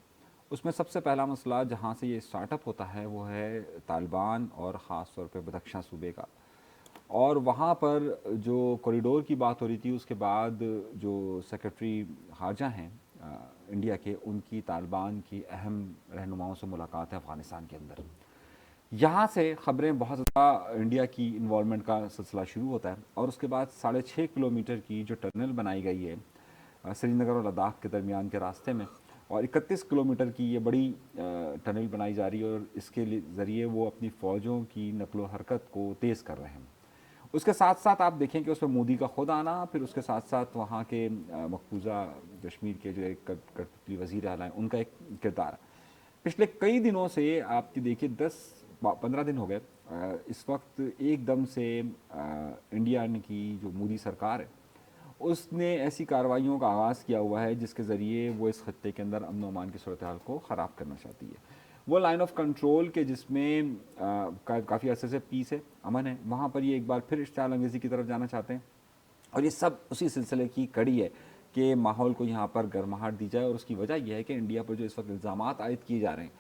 उसमें सबसे पहला मसला जहाँ से ये स्टार्टअप होता है वो है तालिबान और ख़ास तौर पे बदख्शां सूबे का। और वहाँ पर जो कॉरिडोर की बात हो रही थी, उसके बाद जो सेक्रेटरी हारजा हैं इंडिया के, उनकी तालिबान की अहम रहनुमाओं से मुलाकात है अफ़गानिस्तान के अंदर। यहाँ से ख़बरें बहुत ज़्यादा इंडिया की इन्वॉल्वमेंट का सिलसिला शुरू होता है और उसके बाद 6.5 किलोमीटर की जो टनल बनाई गई है श्रीनगर और लद्दाख के दरमियान के रास्ते में, और 31 किलोमीटर की ये बड़ी टनल बनाई जा रही है और इसके ज़रिए वो अपनी फ़ौजों की नकलो हरकत को तेज़ कर रहे हैं। उसके साथ साथ आप देखें कि उसमें मोदी का खुद आना, फिर उसके साथ साथ वहाँ के मकबूजा कश्मीर के जो एक कठपुतली वज़ीर आला हैं, उनका एक किरदार। पिछले कई दिनों से आपकी देखिए 10-15 दिन हो गए, इस वक्त एकदम से इंडिया की जो मोदी सरकार है उसने ऐसी कार्रवाइयों का आगाज़ किया हुआ है जिसके ज़रिए वो इस खत्ते के अंदर अमन अमान की सूरत हाल को ख़राब करना चाहती है। वो लाइन ऑफ कंट्रोल के जिसमें काफ़ी अर्से से पीस है, अमन है, वहाँ पर ये एक बार फिर इश्तिआल अंगेज़ी की तरफ जाना चाहते हैं और ये सब उसी सिलसिले की कड़ी है कि माहौल को यहाँ पर गर्माहट दी जाए। और उसकी वजह यह है कि इंडिया पर जो इस वक्त इल्ज़ामात आयद किए जा रहे हैं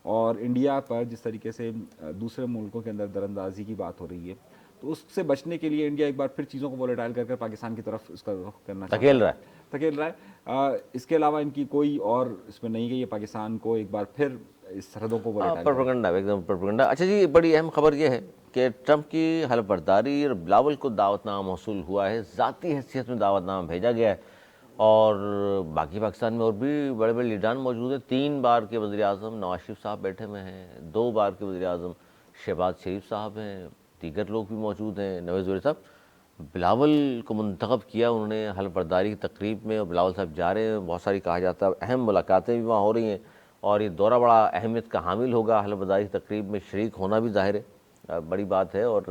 और इंडिया पर जिस तरीके से दूसरे मुल्कों के अंदर दरअंदाजी की बात हो रही है, तो उससे बचने के लिए इंडिया एक बार फिर चीज़ों को वोलेटाइल कर पाकिस्तान की तरफ उसका रुख करना धकेल रहा है। इसके अलावा इनकी कोई और इसमें नहीं गई है, पाकिस्तान को एक बार फिर इस सरहदों को वोलेटाइल प्रोपेगेंडा, एकदम प्रोपेगेंडा। अच्छा जी, बड़ी अहम खबर यह है कि ट्रंप की हलफबर्दारी और बिलावल को दावतनामा मौसूल हुआ है, ज़ाती हैसियत में दावतनामा भेजा गया है और बाकी पाकिस्तान में और भी बड़े बड़े लीडरान मौजूद हैं। 3 बार के वज़ीर आज़म नवाज शरीफ साहब बैठे हुए हैं, 2 बार के वज़ीर आज़म शहबाज शरीफ साहब हैं, दीगर लोग भी मौजूद हैं, नवाज़ शरीफ साहब। बिलावल को मुंतखब किया उन्होंने हलफबर्दारी की तकरीब में और बिलावल साहब जा रहे हैं। बहुत सारी कहा जाता है अहम मुलाकातें भी वहाँ हो रही हैं और ये दौरा बड़ा अहमियत का हामिल होगा। हलफबर्दारी की तकरीब में शरीक होना भी ज़ाहिर है बड़ी बात है और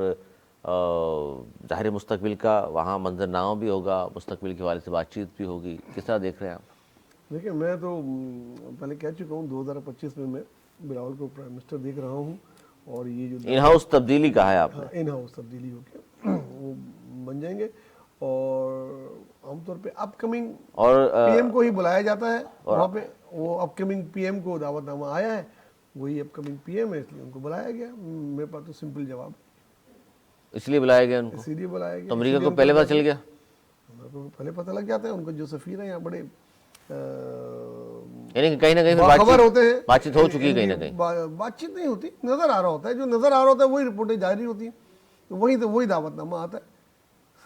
ज़ाहिर मुस्तकबिल का वहाँ मंजरनामा भी होगा, मुस्तकबिल के हवाले से बातचीत भी होगी। किस तरह देख रहे हैं आप? देखिए, मैं तो पहले कह चुका हूँ 2025 में मैं बिलावल को प्राइम मिनिस्टर देख रहा हूँ और ये जो इन हाउस तब्दीली कहा है आपने, इन हाउस तब्दीली हो गया वो बन जाएंगे और आमतौर पे अपकमिंग और पीएम को ही बुलाया जाता है वहाँ पे। वो अपकमिंग पीएम को दावतनामा आया है, वही अपकमिंग पीएम है, इसलिए उनको बुलाया गया। मेरे पास तो सिंपल जवाब, इसलिए बुलाया गया उनको। इसीलिए बुलाया गया। तो अमेरिका को पहले पता चल गया, उनको पहले पता लग जाता है। उनको जो सफीर है यहाँ बड़े यानी कहीं ना कहीं खबर होते हैं, बातचीत हो चुकी है, कहीं ना कहीं बातचीत नहीं होती, नजर आ रहा होता है। जो नजर आ रहा होता है वही रिपोर्टें जारी होती हैं, तो वही दावतनामा आता है।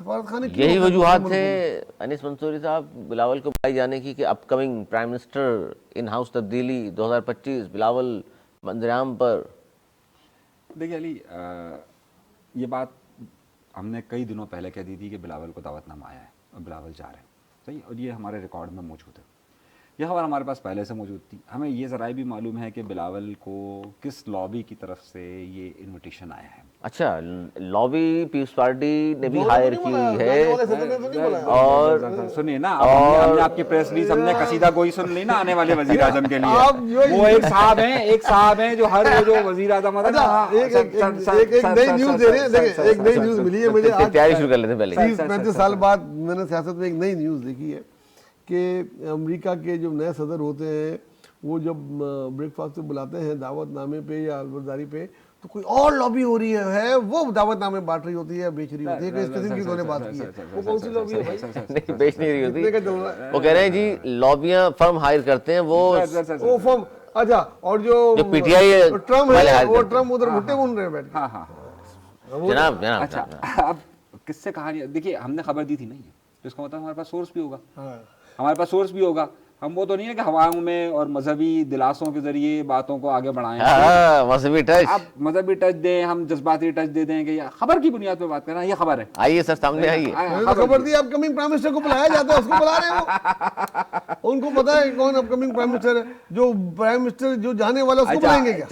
सफारत खाने यही वजूहात थे अनीस मंसूरी साहब बिलावल को बुलाए जाने की कि upcoming prime minister, in house तब्दीली 2025, बिलावल मंजराम पर। देखिए अली, ये बात हमने कई दिनों पहले कह दी थी कि बिलावल को दावतनामा आया है और बिलावल जा रहे हैं, सही, और ये हमारे रिकॉर्ड में मौजूद है। यह खबर हमारे पास पहले से मौजूद थी। हमें ये ज़राए भी मालूम है कि बिलावल को किस लॉबी की तरफ से ये इन्विटेशन आया है। अच्छा, लॉबी पीपल्स पार्टी ने भी हायर की है और सुनिए ना, हमने आपकी प्रेस रिलीज हमने कसीदा गोई सुन ली ना आने वाले वजीर आजम के लिए। वो एक साहब हैं जो हर वो जो वजीर आजम एक नई न्यूज़ दे रहे हैं। देखिए, एक नई न्यूज़ मिली है मुझे आज, तैयारी शुरू कर लेते हैं पहले। 30-35 साल बाद मैंने सियासत में एक नई न्यूज़ देखी है कि अमेरिका के जो नए सदर होते हैं वो जब ब्रेकफास्ट पे बुलाते हैं दावतनामे पे या अलबरदारी पे, तो कोई और लॉबी हो रही है, वो दावतनामे बांट रही होती है, बेच रही होती है। इस किस्म की उन्होंने बात की है। वो कौन सी लॉबी है भाई? नहीं, बेच नहीं रही होती। कितने का चल रहा है? वो कह रहे हैं जी लॉबियां फर्म हायर करते हैं, वो फर्म। अच्छा, और जो पीटीआई ट्रम्प है, वो ट्रम्प उधर भुट्टे बुन रहे हैं बैठ के। जनाब अच्छा, अब किससे कहानी, देखिए हमने खबर दी थी नहीं, तो इसका मतलब हमारे पास सोर्स भी होगा। हमारे पास सोर्स भी होगा। हम वो तो नहीं है कि हवाओं में और मजहबी दिलासों के जरिए बातों को आगे बढ़ाएं। मजहबी टच, आप मजहबी टच दें, हम जज्बाती टच दे दें कि खबर की बुनियाद पे बात करना, ये खबर है। आइए सर सामने आइए। खबर दी, अपकमिंग प्राइम मिनिस्टर को बुलाया जाता है, उसको बुला रहे हैं वो। उनको पता है कौन अपकमिंग प्राइम मिनिस्टर है, जो प्राइम मिनिस्टर जो जाने वाला उसको बुलाएंगे क्या?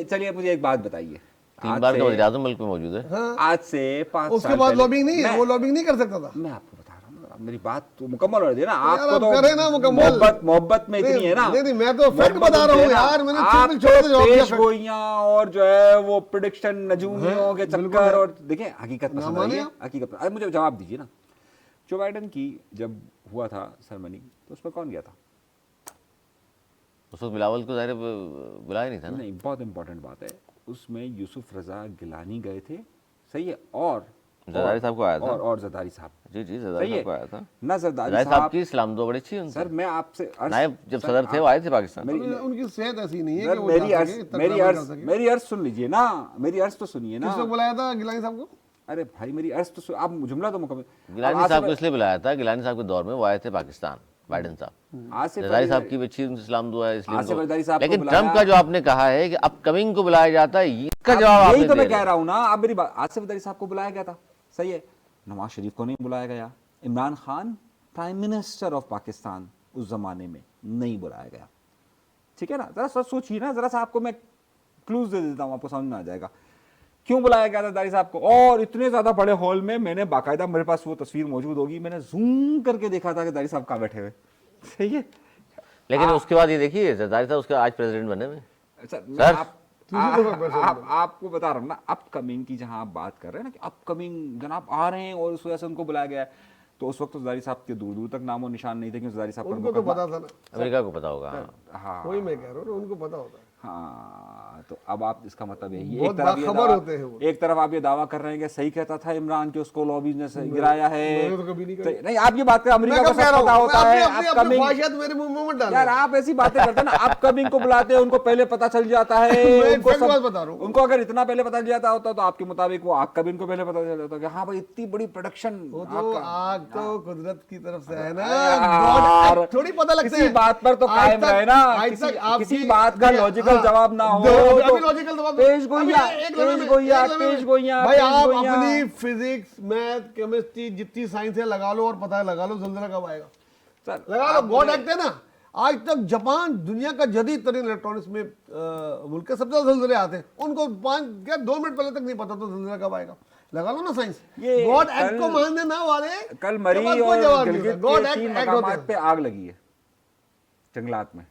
चलिए मुझे एक बात बताइए। 3 बार का वज़ीर आज़म मुल्क में मौजूद है। आज से 5 साल उसके बाद लॉबिंग नहीं है, वो लॉबिंग नहीं कर सकता था। मैं आपको बता रहा हूँ, मेरी बात तो मुकम्मल हो रही है ना। आपको तो करे ना मुकम्मल, मोहब्बत में इतनी है ना। नहीं, मैं तो फैक्ट बता रहा हूँ यार। मैंने सिंपल छोड़ दिया पेशगोइयां और जो है वो प्रेडिक्शन नजूमियों के चक्कर, और देखिए हकीकत पसंद आई है, हकीकत। अब मुझे जवाब दीजिए ना, जो बाइडेन की जब हुआ था सेरेमनी, तो उसमें कौन गया था? उस वक्त बिलावल को ज़ाहिर बुलाया नहीं था ना। नहीं, बहुत इंपॉर्टेंट बात है, उसमें यूसुफ रजा गिलानी गए थे, सही है, और जरदारी साहब को आया था। और जरदारी साहब, जी जी, जरदारी सही है साहब को आया था। ना जरदारी जरदारी साहब साहब की सलाम दुआ बड़ी अच्छी है उनसे। सर मैं आपसे नायब जब सदर थे वो आए थे पाकिस्तान। उनकी सेहत ऐसी नहीं है सर कि वो जा सके, इतना ड्रामा कर सके। मेरी अर्ज सुन लीजिए ना, मेरी अर्ज तो सुनिए ना। किसको बुलाया था गिलानी साहब को? अरे भाई मेरी अर्ज तो आप जुमला तो मुकम्मल। गिलानी साहब को इसलिए बुलाया था, गिलानी साहब के दौर में वो आए थे पाकिस्तान, बाइडेन साहब। आसिफ जरदारी साहब की अच्छी उनसे सलाम दुआ है इसलिए आसिफ उनको- जरदारी साहब को लेकिन बुलाया। ट्रम्प का जो आपने कहा है कि अपकमिंग को बुलाया जाता है, इसका जवाब यही आपने तो मैं दे कह दिया। रहा हूं ना। आप मेरी बात, आसिफ जरदारी साहब को बुलाया गया था, सही है। नवाज शरीफ को नहीं बुलाया गया। Imran Khan prime minister of Pakistan उस जमाने में नहीं बुलाया गया, ठीक है ना। जरा सोचिए ना, जरा सा आपको मैं क्लूज दे देता हूं, आपको समझ में आ जाएगा क्यों बुलाया गया था जरदारी साहब को। और इतने ज्यादा बड़े हॉल में मैंने बाकायदा, मेरे पास वो तस्वीर मौजूद होगी, मैंने जूम करके देखा था कि जरदारी साहब कहाँ बैठे हुए, सही है। लेकिन उसके बाद ये देखिए जरदारी साहब उसके आज प्रेसिडेंट बने हुए। सर मैं सर। आपको बता रहा हूँ ना, अपकमिंग की जहां आप बात कर रहे हैं ना कि अपकमिंग जनाब आ रहे हैं और उस वजह से उनको बुलाया गया है, तो उस वक्त तो जरदारी साहब के दूर दूर तक नामो निशान नहीं थे कि जरदारी साहब पर उनको तो पता था ना, अमेरिका को पता होगा। हाँ वही मैं कह रहा हूँ ना, उनको पता होता है। हाँ, तो अब आप इसका मतलब यही है, बहुत बाखबर होते हैं वो। एक तरफ आप ये दावा कर रहे हैं कि सही कहता था इमरान कि उसको लॉबी ने गिराया है। मैंने तो कभी नहीं कहा। नहीं, आप ये बात कर, अमेरिका को मैं कब कह सब रहा पता हूँ, होता मैं है। अपनी अपकमिंग ख्वाहिशात मेरे मुंह में मत डालो। यार आप ऐसी बातें करते हैं ना, अपकमिंग को बुलाते हैं, उनको पहले पता चल जाता है। मैं उनको fact सब- बात बता रहा हूँ। उनको अगर इतना पहले पता चल जाता होता तो आपके मुताबिक वो अपकमिंग को पहले पता चल जाता कि हाँ भाई इतनी बड़ी प्रोडक्शन। वो तो आग तो कुदरत की तरफ से है ना, यार, God, थोड़ी पता लगता है। किसी बात पर तो आज कायम तक- रहे ना, आज किसी- तक आपकी- किसी बात का लॉजिकल हाँ, जवाब ना हो अभी तो लॉजिकल जवाब पेश गोइया, अभी एक लम्हे में- पेश गोइया, एक लम्हे में- पेश गोइया, भाई पेश आप गोइया। अपनी फिजिक्स, मैथ, केमिस्ट्री जितनी साइंस है लगा लो और पता लगा लो जल्जला कब आएगा। सर, लगा लो, आप गॉड मुझे- एक्ट है ना। आज तक जापान दुनिया का जदीद तरीन इलेक्ट्रॉनिक्स में मुल्क के सबसे ज्यादा जल्जले आते हैं, उनको 2 मिनट पहले तक नहीं पता तो जल्जला कब आएगा। लगा लो ना साइंस। ये गॉड एक्ट कल- को मानने ना वाले कल मरी के पास कोई और जवाब नहीं गिलगित होता। गॉड के एक्ट 3 एक्ट होते मकामात हैं। पे आग लगी है जंगलात में।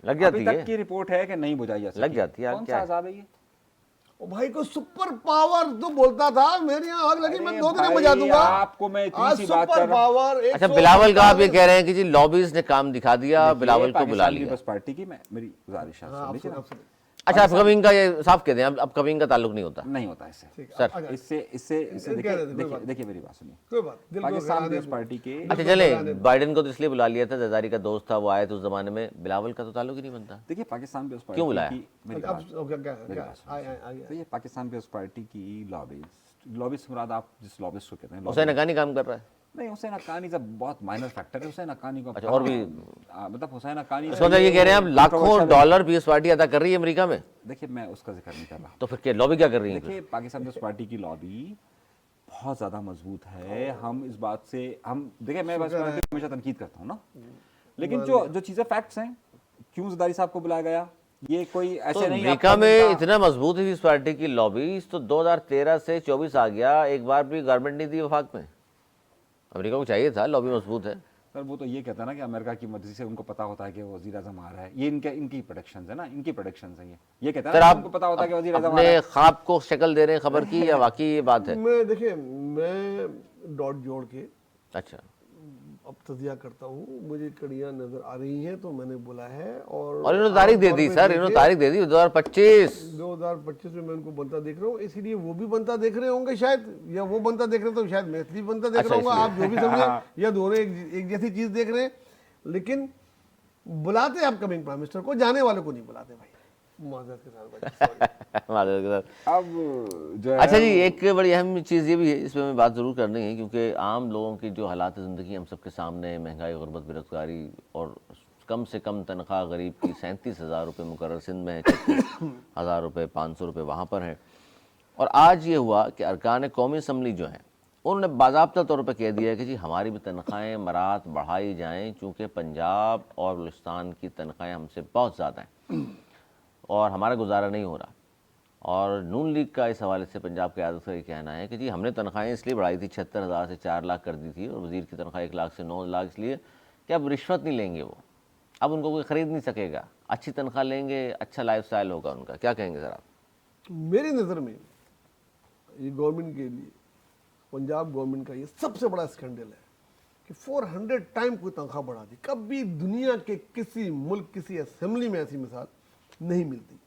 लग जाती अभी तक है, की रिपोर्ट है कि नहीं बुझाई जा सकती। लग जाती है, आग कौन क्या सा है? अजाब है ये? ओ भाई को सुपर पावर तो बोलता था मेरे यहाँ आग लगी, मैं अरे 2 दिन में भाई, बुझा दूंगा। आपको मैं इतनी आज सी बात सुपर कर रहा हूं। पावर अच्छा, बिलावल का आप ये कह रहे हैं कि जी लॉबीज ने काम दिखा दिया, बिलावल को बुला पाकिस्तान लिया। पीपल्स पार्टी की मेरी गुजारिश है, सुन लीजिए ना। अच्छा, अपकमिंग का ये साफ कह दें, अपकमिंग का ताल्लुक नहीं होता। नहीं होता इससे। सर। इससे इससे इससे कह देखिए रहे थे, कोई देखिए बात देखिए मेरी बात सुनिए। कोई बात दिल को पाकिस्तान कराने पीपल्स दो। पार्टी के अच्छा चले, बाइडेन को तो इसलिए बुला लिया था, जरदारी का दोस्त था, वो आए थे उस जमाने में, बिलावल का तो ताल्लुक ही नहीं बनता। देखिए पाकिस्तान पीपल्स पार्टी क्यों बुलाया? की मेरी अब बात क्या क्या मेरी क्या बात सुनिए। आए आए आए तो ये पाकिस्तान पीपल्स पार्टी की लॉबीज मुराद आप जिस लॉबीज को कहते हैं, हुसैन हक्कानी काम कर रहा है। नहीं, हुसैन हक्कानी सब बहुत माइनर फैक्टर है। हुसैन हक्कानी को अच्छा, और भी मतलब हुसैन हक्कानी इसका मतलब ये कह रहे हैं आप लाखों डॉलर पीएस पार्टी अदा कर रही है अमेरिका में, देखिए मैं उसका जिक्र नहीं कर रहा। तो फिर क्या लॉबी क्या कर रही है? देखिए पाकिस्तान पीपल्स पार्टी की लॉबी बहुत ज्यादा मजबूत है। हम इस बात से हम देखिए, मैं बस हमेशा तनकीद करता हूँ ना, लेकिन जो चीजें फैक्ट्स हैं, क्यों जरदारी साहब को बुलाया गया, ये कोई तो ऐसे नहीं। अमेरिका में इतना मजबूत है इस पार्टी की लॉबी, तो 2013 से 24 आ गया, एक बार भी गवर्नमेंट नहीं दी वफाक में। अमेरिका को चाहिए था, लॉबी मजबूत है। सर वो तो ये कहता है ना कि अमेरिका की मर्जी से उनको पता होता है कि वजीर आजम आ रहा है। ये इनकी प्रोडक्शंस है ना, इनकी प्रोडक्शंस है। ये कहता है सर ना आप उनको पता होता है कि वजीर आजम आ रहा है। अपने ख्वाब को शक्ल दे रहे हैं खबर की या वाकई ये बात है? मैं देखिए, मैं डॉट जोड़ के अच्छा, अब तजिया करता हूँ, मुझे कड़ियाँ नजर आ रही हैं तो मैंने बोला है। और इन्होंने तारीख दे दी सर, इन्होंने तारीख दे दी 2025 2025 में मैं उनको बनता देख रहा हूँ, इसीलिए वो भी बनता देख रहे होंगे शायद, या वो बनता देख रहे हैं तो शायद मैं इसलिए बनता देख अच्छा, रहा हूँ। आप जो भी समझे, या दोनों एक जैसी चीज देख रहे हैं। लेकिन बुलाते आप कमिंग प्राइम मिनिस्टर को, जाने वालों को नहीं बुलाते भाई, माजरत के साथ भाई, sorry। माधव के साथ। अब जो है अच्छा जी, एक बड़ी अहम चीज़ ये भी है, इसमें मैं बात ज़रूर करनी है, क्योंकि आम लोगों की जो हालात ज़िंदगी हम सबके सामने, महंगाई, गुर्बत, बेरोजगारी और कम से कम तनख्वाह गरीब की 37,000 रुपये मुकर्रर सिंध में है, 36,000 रुपये, 500 रुपये वहाँ पर है। और आज ये हुआ कि अरकान कौमी असम्बली जो हैं, उन्होंने बाज़ाब्ता तौर पर कह दिया है कि जी हमारी भी तनख्वाहें मरात बढ़ाई जाएँ, चूँकि पंजाब और बलूचिस्तान की तनख्वाहें हमसे बहुत ज़्यादा हैं और हमारा गुजारा नहीं हो रहा। और नून लीग का इस हवाले से पंजाब क़यादत का ये कहना है कि जी हमने तनख्वाहें इसलिए बढ़ाई थी, 76,000 से 4 लाख कर दी थी, और वज़ीर की तनख्वाह 1 लाख से 9 लाख, इसलिए कि अब रिश्वत नहीं लेंगे वो, अब उनको कोई ख़रीद नहीं सकेगा, अच्छी तनख्वाह लेंगे, अच्छा लाइफस्टाइल होगा उनका। क्या कहेंगे सर आप? मेरी नज़र में ये गवर्नमेंट के लिए, पंजाब गवर्नमेंट का ये सबसे बड़ा स्कैंडल है कि 400 टाइम कोई तनख्वाह बढ़ा दी। कभी दुनिया के किसी मुल्क, किसी असेंबली में ऐसी मिसाल नहीं मिलती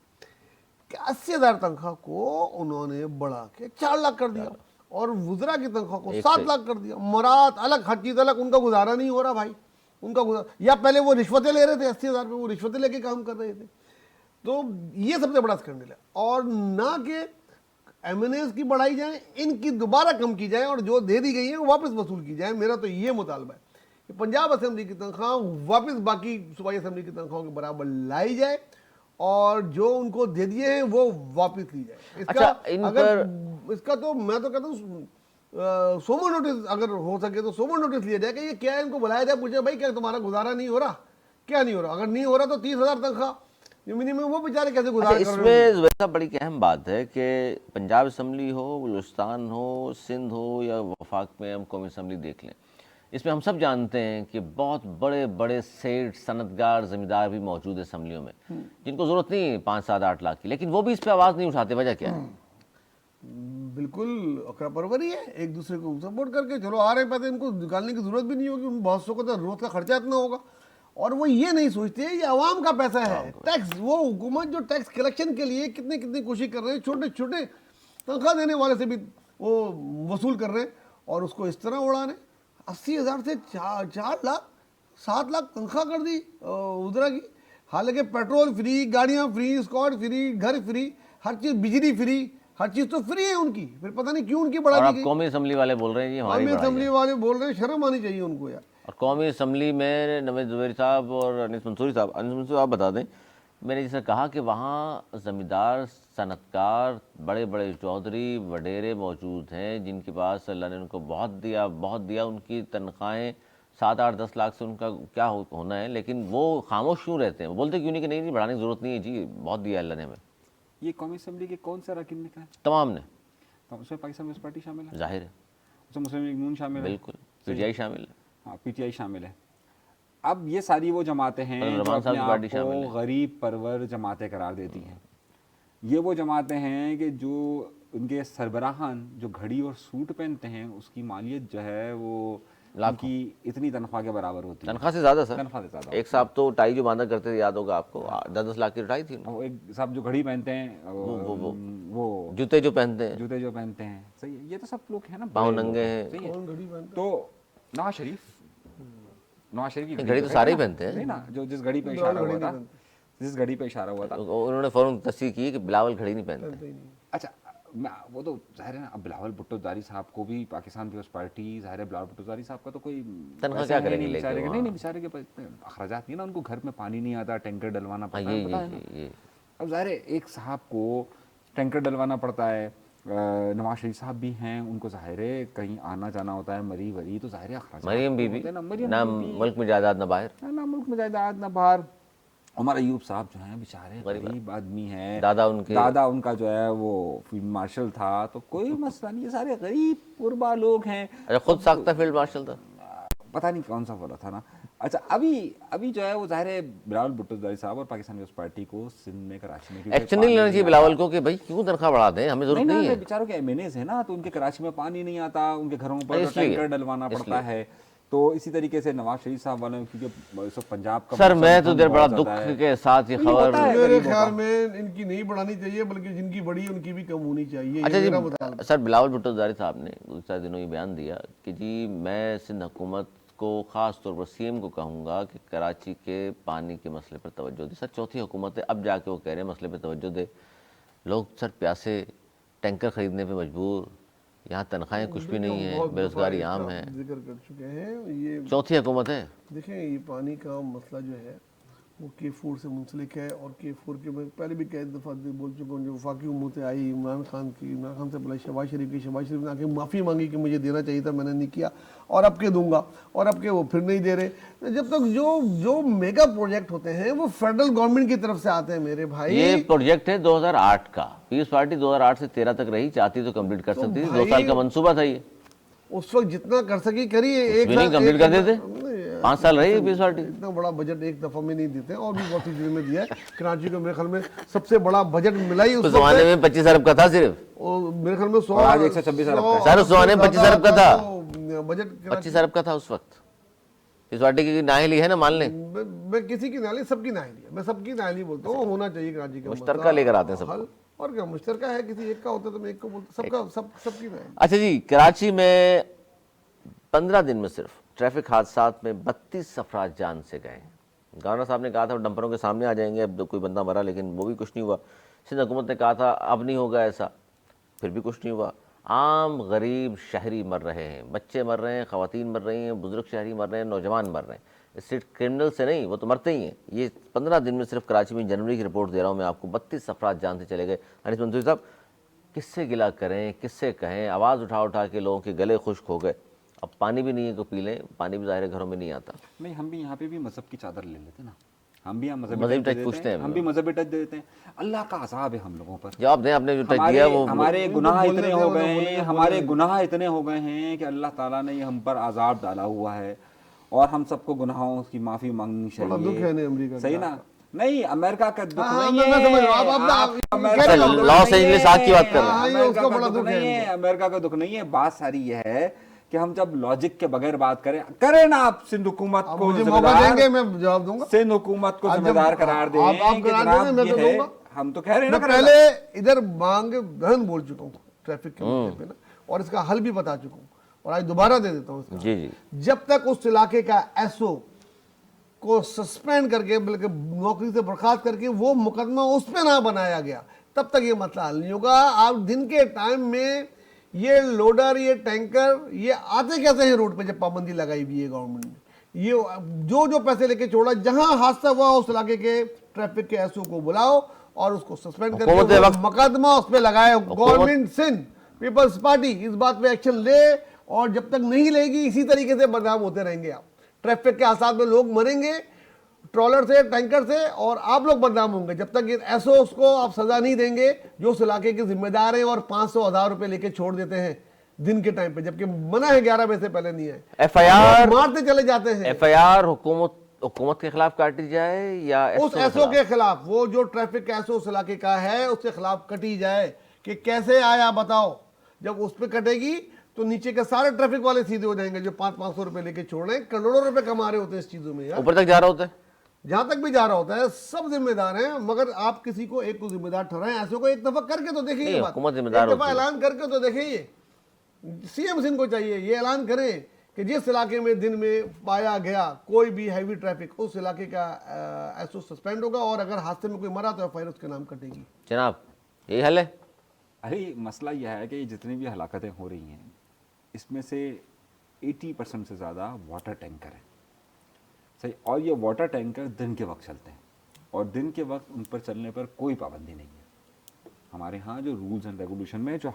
कि 80,000 तनख्वाह को उन्होंने बढ़ा के 4 लाख कर दिया। और वुजरा की तनख्वाह को एक 7 से- लाख कर दिया। मरात अलग, हर चीज अलग, उनका गुजारा नहीं हो रहा भाई, उनका गुजारा। या पहले वो रिश्वतें ले रहे थे 80,000 रुपये, वो रिश्वतें लेके काम कर रहे थे। तो ये सबसे बड़ा स्कैंडल है। और ना कि एमएनएस की बढ़ाई जाए, इनकी दोबारा कम की जाए और जो दे दी गई है वो वापस वसूल की जाए। मेरा तो ये मुतालबा है कि पंजाब असेंबली की तनख्वाह वापस बाकी सूबाई असेंबली की तनख्वाहों के बराबर लाई जाए और जो उनको दे दिए हैं वो वापस ली जाए। इसका अच्छा, इन अगर इसका तो मैं तो कहता हूँ सोमो नोटिस अगर हो सके तो सोमो नोटिस लिया जाए कि ये क्या है, इनको बुलाया जाए, पूछे भाई क्या तुम्हारा गुजारा नहीं हो रहा, क्या नहीं हो रहा। अगर नहीं हो रहा तो 30,000 तनख्वाह मिनिमम, वो बेचारे कैसे अच्छा, गुजार कर रहे इसमें जुबैर साहब बड़ी अहम बात है कि पंजाब असम्बली हो, बलूचिस्तान हो, सिंध हो या वफाक में हम कौमी असम्बली देख लें, इसमें हम सब जानते हैं कि बहुत बड़े बड़े सेठ, सनतगार, ज़मींदार भी मौजूद है असम्बलियों में, जिनको ज़रूरत नहीं है 5, 7, 8 लाख की, लेकिन वो भी इस पर आवाज़ नहीं उठाते। वजह क्या है? बिल्कुल अकरा परवरी है, एक दूसरे को सपोर्ट करके चलो आ रहे हैं पैसे, इनको निकालने की जरूरत भी नहीं होगी, बहुत सौ को तो रोज का खर्चा इतना होगा। और वो ये नहीं सोचते ये आवाम का पैसा है, टैक्स। वो हुकूमत जो टैक्स कलेक्शन के लिए कितनी कितनी कोशिश कर रहे हैं, छोटे छोटे तनख्वाह देने वाले से भी वो वसूल कर रहे हैं और उसको इस तरह उड़ा रहे हैं। 80,000 से 4 लाख 7 लाख तनख्वाह कर दी उधरा की। हालांकि पेट्रोल फ्री, गाड़ियाँ फ्री, स्कॉट फ्री, घर फ्री, हर चीज़, बिजली फ्री, हर चीज़ तो फ्री है उनकी। फिर पता नहीं क्यों उनकी और बढ़ा अब दी गई। कौमी असम्बली वाले बोल रहे हैं जी हमारी कौमी बढ़ाई असम्बली है। वाले बोल रहे हैं, शर्म आनी चाहिए उनको यार। और कौमी असम्बली में नवेद जुबैर साहब और अनीस मंसूरी साहब, अनीस मंसूरी आप बता दें, मैंने जैसे कहा कि वहाँ ज़मींदार, सनतकार, बड़े बड़े चौधरी, वडेरे मौजूद हैं जिनके पास अल्लाह ने उनको बहुत दिया। उनकी तनख्वाहें 7, 8, 10 लाख से उनका क्या होना है, लेकिन वो खामोश क्यों रहते हैं? वो बोलते क्यों नहीं कि नहीं बढ़ाने की ज़रूरत नहीं है जी, बहुत दिया अल्लाह ने हमें। ये कौमी असम्बली के कौन सा अरकान ने कहा है? तमाम ने, तो उसमें पाकिस्तान कम्युनिस्ट पार्टी शामिल है, जाहिर है, उसमें मुस्लिम लीग नून शामिल है, बिल्कुल, पीटीआई शामिल है। हाँ पीटीआई शामिल है। अब ये सारी वो जमातें हैं और जो रहमान साहब अपने की पार्टी आप शामिल को है। गरीब परवर जमातें करार देती हैं। ये वो जमातें हैं कि जो उनके सरबराहान जो घड़ी और सूट पहनते हैं उसकी मालियत जो है वो उनकी इतनी तनख्वाह के बराबर होती है, तनख्वाह से ज़्यादा सर। तनख्वाह से ज़्यादा। एक साहब तो टाई जो बांधा करते थे, याद होगा आपको, 10-10 लाख की टाई थी उनकी। वो एक साहब जो घड़ी पहनते हैं वो जूते जो पहनते हैं, जूते जो पहनते हैं, सही है, ये तो सब लोग हैं ना, पाँव बड़े लोग नंगे हैं, हैं। सही है। कौन घड़ी पहनता तो नवाज शरीफ की घड़ी तो सारे ही पहनते हैं। नहीं ना, जो जिस घड़ी पे इशारा हुआ था, जिस घड़ी पे इशारा हुआ था। उन्होंने फौरन तस्दीक की कि बिलावल घड़ी नहीं पहनते। है? नहीं। अच्छा वो तो जाहिर है ना, अब बिलावल भुट्टो ज़ारी साहब को भी पाकिस्तान पीपल्स पार्टी, जाहिर है बिलावल भुट्टो ज़ारी साहब का तो कोई तनख्वाह पैसा क्या है करेंगे नहीं लेके बेचारे के, वहाँ? नहीं बेचारे के पास इतने अखराजात नहीं ना, उनको घर में पानी नहीं आता, टैंकर डलवाना हाँ, पड़ता ये है, पता है ना। ये अब जाहिर है एक साहब को टैंकर डलवाना पड़ता है, नवाज शरीफ साहब भी हैं, उनको जाहिर है कहीं आना जाना होता है, मरी वरी, तो जाहिर है अखराजात मरियम तो बीबी, होते हैं ना, मरियम ना बीबी, मुल्क में जायदाद ना बाहर, ना मुल्क में जायदाद ना बाहर। उमर अयूब साहब जो हैं बेचारे गरीब आदमी हैं, दादा उनका जो है वो फील्ड मार्शल था, तो कोई मसला नहीं, ये सारे गरीब गुरबा लोग हैं। अच्छा खुद साख्ता फील्ड मार्शल था। पता नहीं कौन सा वाला था ना। अच्छा अभी जो है वो जाहिर है बिलावल भुट्टो ज़ारी साहब और पाकिस्तान पीपल्स पार्टी को सिंध में, कराची में, क्योंकि एक्शन नहीं लेना चाहिए बिलावल को कि भाई क्यों तनख्वाह बढ़ा दें, हमें जरूरत नहीं है। बेचारों के एमएनएस है ना, तो उनके कराची में पानी नहीं आता, उनके घरों पर इसलिए, टैंकर डलवाना पड़ता है। तो इसी तरीके से नवाज शरीफ साहब वाले, क्योंकि इस वक्त पंजाब का सर मौसम मैं तो देर बहुत बड़ा ज़्यादा दुख है। के साथ ये तो ये होता खबर। है मेरे गरीबों ख्याल का। में इनकी नहीं बढ़ानी चाहिए, बल्कि जिनकी बढ़ी है उनकी भी कम होनी चाहिए। अच्छा ये जी, मेरा मुतालबा। सर बिलावल भुट्टो ज़ारी साहब ने गुज़श्ता दिनों ये बयान दिया कि जी मैं सिंध हुकूमत को ख़ास तौर पर सीएम को कहूँगा कि कराची के पानी के मसले पर तवज्जो दे। सर चौथी हुकूमत है, अब जाके वो कह रहे हैं मसले पर तवज्जो दे। लोग सर प्यासे, टैंकर ख़रीदने पे मजबूर, यहाँ तनख्वाहें कुछ भी नहीं है, बहुत बेरोज़गारी दफा आम है, जिक्र कर चुके हैं। ये चौथी हुकूमत है। देखें, ये पानी का मसला जो है वो K4 से मुंसलिक है। और K4 के मैं पहले भी कई दफ़ा बोल चुका हूँ, जो वफाकी हुकूमत से आई इमरान खान से पहले शहबाज शरीफ की, शहबाज शरीफ ने आके माफ़ी मांगी कि मुझे देना चाहिए था, मैंने नहीं किया, और अब के दूंगा, और अब के वो फिर नहीं दे रहे। जब तक जो मेगा प्रोजेक्ट होते हैं वो फेडरल गवर्नमेंट की तरफ से आते हैं मेरे भाई। ये प्रोजेक्ट है 2008 का, पीपल्स पार्टी 2008 से 13 तक रही, चाहती तो कंप्लीट कर सकती थी, 2 साल का मंसूबा था ये, उस वक्त जितना कर सकी करिए। एक भी नहीं कंप्लीट कर देते, 5 साल रही पीपल्स पार्टी। इतना बड़ा बजट एक दफा में नहीं देते, और भी बहुत सी चीजों में दिया है। कराची को मेरे ख्याल में सबसे बड़ा बजट मिला ही उस उस जमाने में 25 अरब का था सिर्फ, और मेरे ख्याल में 100 और आज 126 अरब का है। सर उस जमाने में 25 अरब का था, बजट। 25 अरब का था उस वक्त। इस पार्टी की नाहिली है ना, मान लें, मैं किसी की नाली, सबकी नाली है, मैं सबकी नाली बोलता हूँ, होना चाहिए कराची का मुश्तरका लेकर आते हैं सबको। हल। और क्या मुश्तरका है, किसी एक का होता तो मैं एक को बोलता, सबका सबकी है। अच्छा जी, कराची में 15 दिन में सिर्फ ट्रैफिक हादसात में 32 अफराद जान से गए। गवर्नर साहब ने कहा था डंपरों के सामने आ जाएंगे, अब कोई बंदा मरा, लेकिन वो भी कुछ नहीं हुआ। सिंध हुकूमत ने कहा था अब नहीं होगा ऐसा, फिर भी कुछ नहीं हुआ। आम गरीब शहरी मर रहे हैं, बच्चे मर रहे हैं, ख़वातीन मर रही हैं, बुजुर्ग शहरी मर रहे हैं, नौजवान मर रहे हैं। स्ट्रीट क्रिमिनल से नहीं, वो तो मरते ही हैं। ये 15 दिन में सिर्फ कराची में, जनवरी की रिपोर्ट दे रहा हूँ मैं आपको, 32 अफराद जान से चले गए। अनिस मंसूरी साहब, किससे गिला करें, किससे कहें? आवाज़ उठा उठा के लोगों के गले खुश्क हो गए। अब पानी भी नहीं है को पी लें, पानी भी ज़ाहिर है घरों में नहीं आता। नहीं, हम भी यहाँ पे भी मजहब की चादर ले लेते ना, हम भी यहाँ मजहबी मजहबी टच टच पूछते हैं हम भी मजहबी टच दे देते हैं। अल्लाह का अजाब है हम लोगों पर। जवाब दें, आपने जो टच हमारे दिया वो हमारे गुनाह बोलने इतने दें, हो उन्हें गए बोलने हैं, दें, हमारे बोलने दें। गुनाह इतने हो गए हैं कि अल्लाह ताला ने हम पर अजाब डाला हुआ है और हम सबको गुनाहों की माफी मांगनी बड़ा दुख है नहीं चाहिए। अमेरिका सही का। ना? नहीं, अमेरिका का दुख हाँ, नहीं मैं समझ रहा हूँ। है। अब आप अमेरिका कह रहे का हो, दुख लॉस नहीं एंजलिस है। आग की बात कर रहे हैं। हाँ, ये अमेरिका उसका का बड़ा दुख दुख है नहीं है, इनको। अमेरिका का दुख नहीं है। बात सारी ये है कि हम जब लॉजिक के बगैर बात करें ना, आप सिंध हुकूमत आप को मुझे मौका देंगे, मैं जवाब दूंगा। सिंध हुकूमत को आप जब- जिम्मेदार करार दें आप कि करार जनाब दें, मैं ये तो है, दूंगा। हम तो कह रहे हैं ना मैं करार। पहले इधर मांग बहन बोल चुका हूँ ट्रैफिक के मुद्दे पे ना, और इसका हल भी बता चुका हूँ, और आज दोबारा दे देता हूँ इसका। जी जी, जब तक उस इलाके का एसओ को सस्पेंड करके, बल्कि नौकरी से बर्खास्त करके वो मुकदमा उस पर ना बनाया गया, तब तक ये मसला हल नहीं होगा। आप दिन के टाइम में ये लोडर, ये टैंकर, ये आते कैसे हैं रोड पे जब पाबंदी लगाई हुई है गवर्नमेंट ने? ये जो पैसे लेके छोड़ा, जहां हादसा हुआ उस इलाके के ट्रैफिक के एसओ को बुलाओ और उसको सस्पेंड हुकूमत करके वक्त- मुकदमा उस पर लगाए। गवर्नमेंट सिंध पीपल्स पार्टी इस बात पे एक्शन ले, और जब तक नहीं लेगी इसी तरीके से बदनाम होते रहेंगे आप। ट्रैफिक के हादसा में लोग मरेंगे ट्रॉलर से, टैंकर से, और आप लोग बदनाम होंगे जब तक ये एसओ को आप सजा नहीं देंगे जो उस इलाके के जिम्मेदार हैं और 500,000 रुपए लेके छोड़ देते हैं दिन के टाइम पे, जबकि मना है 11 बजे से पहले नहीं है। FIR मारते चले जाते हैं। FIR हुकूमत के खिलाफ काटी जाए या उस एसओ के खिलाफ, वो जो ट्रैफिक एसओ उस इलाके का है उसके खिलाफ कटी जाए कि कैसे आया बताओ। जब उस पर कटेगी तो नीचे के सारे ट्रैफिक वाले सीधे हो जाएंगे जो 500-500 रुपए लेके छोड़ रहे हैं, करोड़ों रुपए कमा रहे होते हैं इस चीजों में यार। ऊपर तक जा रहा होता है। जहां तक भी जा रहा होता है सब जिम्मेदार हैं, मगर आप किसी को एक को जिम्मेदार ठहराएं। ऐसे को एक दफा करके तो देखिए, ये नहीं, बात हुकूमत जिम्मेदार एक दफा होती है। ऐलान करके तो देखिए। ये सीएम सिंह को चाहिए ये ऐलान करें कि जिस इलाके में दिन में पाया गया कोई भी हैवी ट्रैफिक, उस इलाके का एसओ सस्पेंड होगा, और अगर हादसे में कोई मरा तो एफआईआर उसके नाम कटेगी। जनाब, यही हल है। अरे मसला यह है कि जितनी भी हलाकतें हो रही हैं इसमें से 80% से ज़्यादा वाटर टैंकर है। सही, और ये वाटर टैंकर दिन के वक्त चलते हैं और दिन के वक्त उन पर चलने पर कोई पाबंदी नहीं है। हमारे यहाँ जो रूल्स एंड रेगुलेशन में जो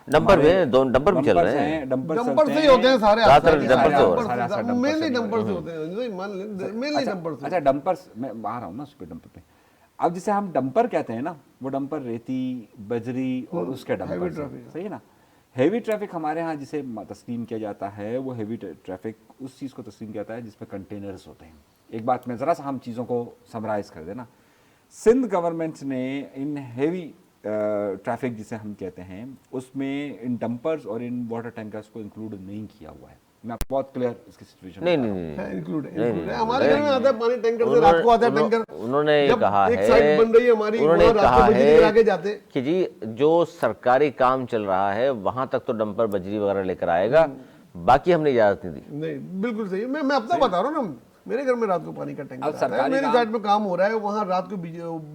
डंपर में दो डंपर भी चल रहे हैं। डंपर से ही होते हैं सारे ज़्यादातर हादसे। डंपर से हो रहे हैं। मेनली डंपर से होते हैं, मेनली डंपर से। अच्छा, डंपर्स मैं आ रहा हूँ ना उस पर, डंपर पे। अब जिसे हम डंपर कहते हैं ना, वो डंपर रेती, बजरी और उसके डंपर ट्रैफिक। सही है ना। हैवी ट्रैफिक हमारे यहाँ जिसे तस्लीम किया जाता है, वो हैवी ट्रैफिक उस चीज़ को तस्लीम किया जाता है जिसमें कंटेनर्स होते हैं। एक बात में ज़रा सा हम चीज़ों को समराइज़ कर देना, सिंध गवर्नमेंट ने इन हैवी ट्रैफिक जिसे हम कहते हैं उसमें इन डंपर्स और इन वाटर टैंकर्स को इंक्लूड नहीं किया हुआ है। मैं आपको बहुत क्लियर इसकी सिचुएशन नहीं नहीं नहीं, है, इंक्लूड है। हमारे घर में आता है पानी टैंकर से, रात को आता है टैंकर। उन्होंने ये जब कहा एक है, साइड बन रही है हमारी, उन्होंने वहाँ रात कहा को बिजली गिरा के है जाते हैं। कि जी जो सरकारी काम चल रहा है वहां तक तो डंपर बजरी वगैरह लेकर आएगा, बाकी हमने इजाजत नहीं दी। नहीं, बिल्कुल सही। मैं अपना बता रहा हूँ ना, मेरे घर में रात को पानी का टैंकर अब आता है, सरकारी मेरी काम- साइड में काम हो रहा है, वहाँ रात को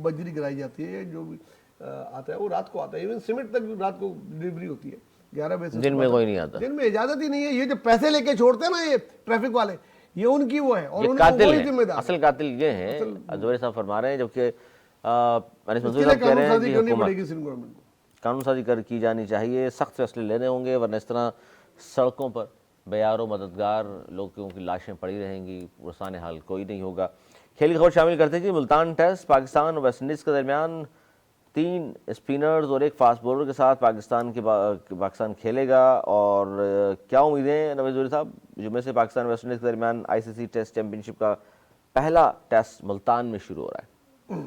बजरी गिराई जाती है। जो भी आता है वो रात को आता है, इवन सीमेंट तक रात को डिलीवरी होती है 11 बजे से। दिन में कोई नहीं आता। दिन में इजाजत ही नहीं है। ये जो पैसे लेके छोड़ते हैं ना ये ट्रैफिक वाले, ये उनकी वो है, और ये उनको कातिल वही हैं, जिम्मेदार असल कातिल ये हैं, अजवर साहब फरमा रहे हैं। जबकि अनिस मंसूरी इसके लिए साहब कह रहे कानून हैं साजी कि करनी हुकूमत पड़ेगी सिंध गवर्नमेंट को। कानून साजी की जानी चाहिए, सख्त फैसले लेने होंगे, वरना इस तरह सड़कों पर बेयारो मददगार लोगों की लाशें पड़ी रहेंगी, रसाने हाल कोई नहीं होगा। खेल की खबर शामिल करते हैं जी। मुल्तान टेस्ट पाकिस्तान और वेस्ट इंडीज़ के दरमियान 3 स्पिनर्स और एक फास्ट बॉलर के साथ पाकिस्तान खेलेगा। और क्या उम्मीदें नवाज़ ज़ोहरी साहब, जुम्मे से पाकिस्तान वेस्ट इंडीज़ के दरमियान ICC टेस्ट चैंपियनशिप का पहला टेस्ट मुल्तान में शुरू हो रहा है।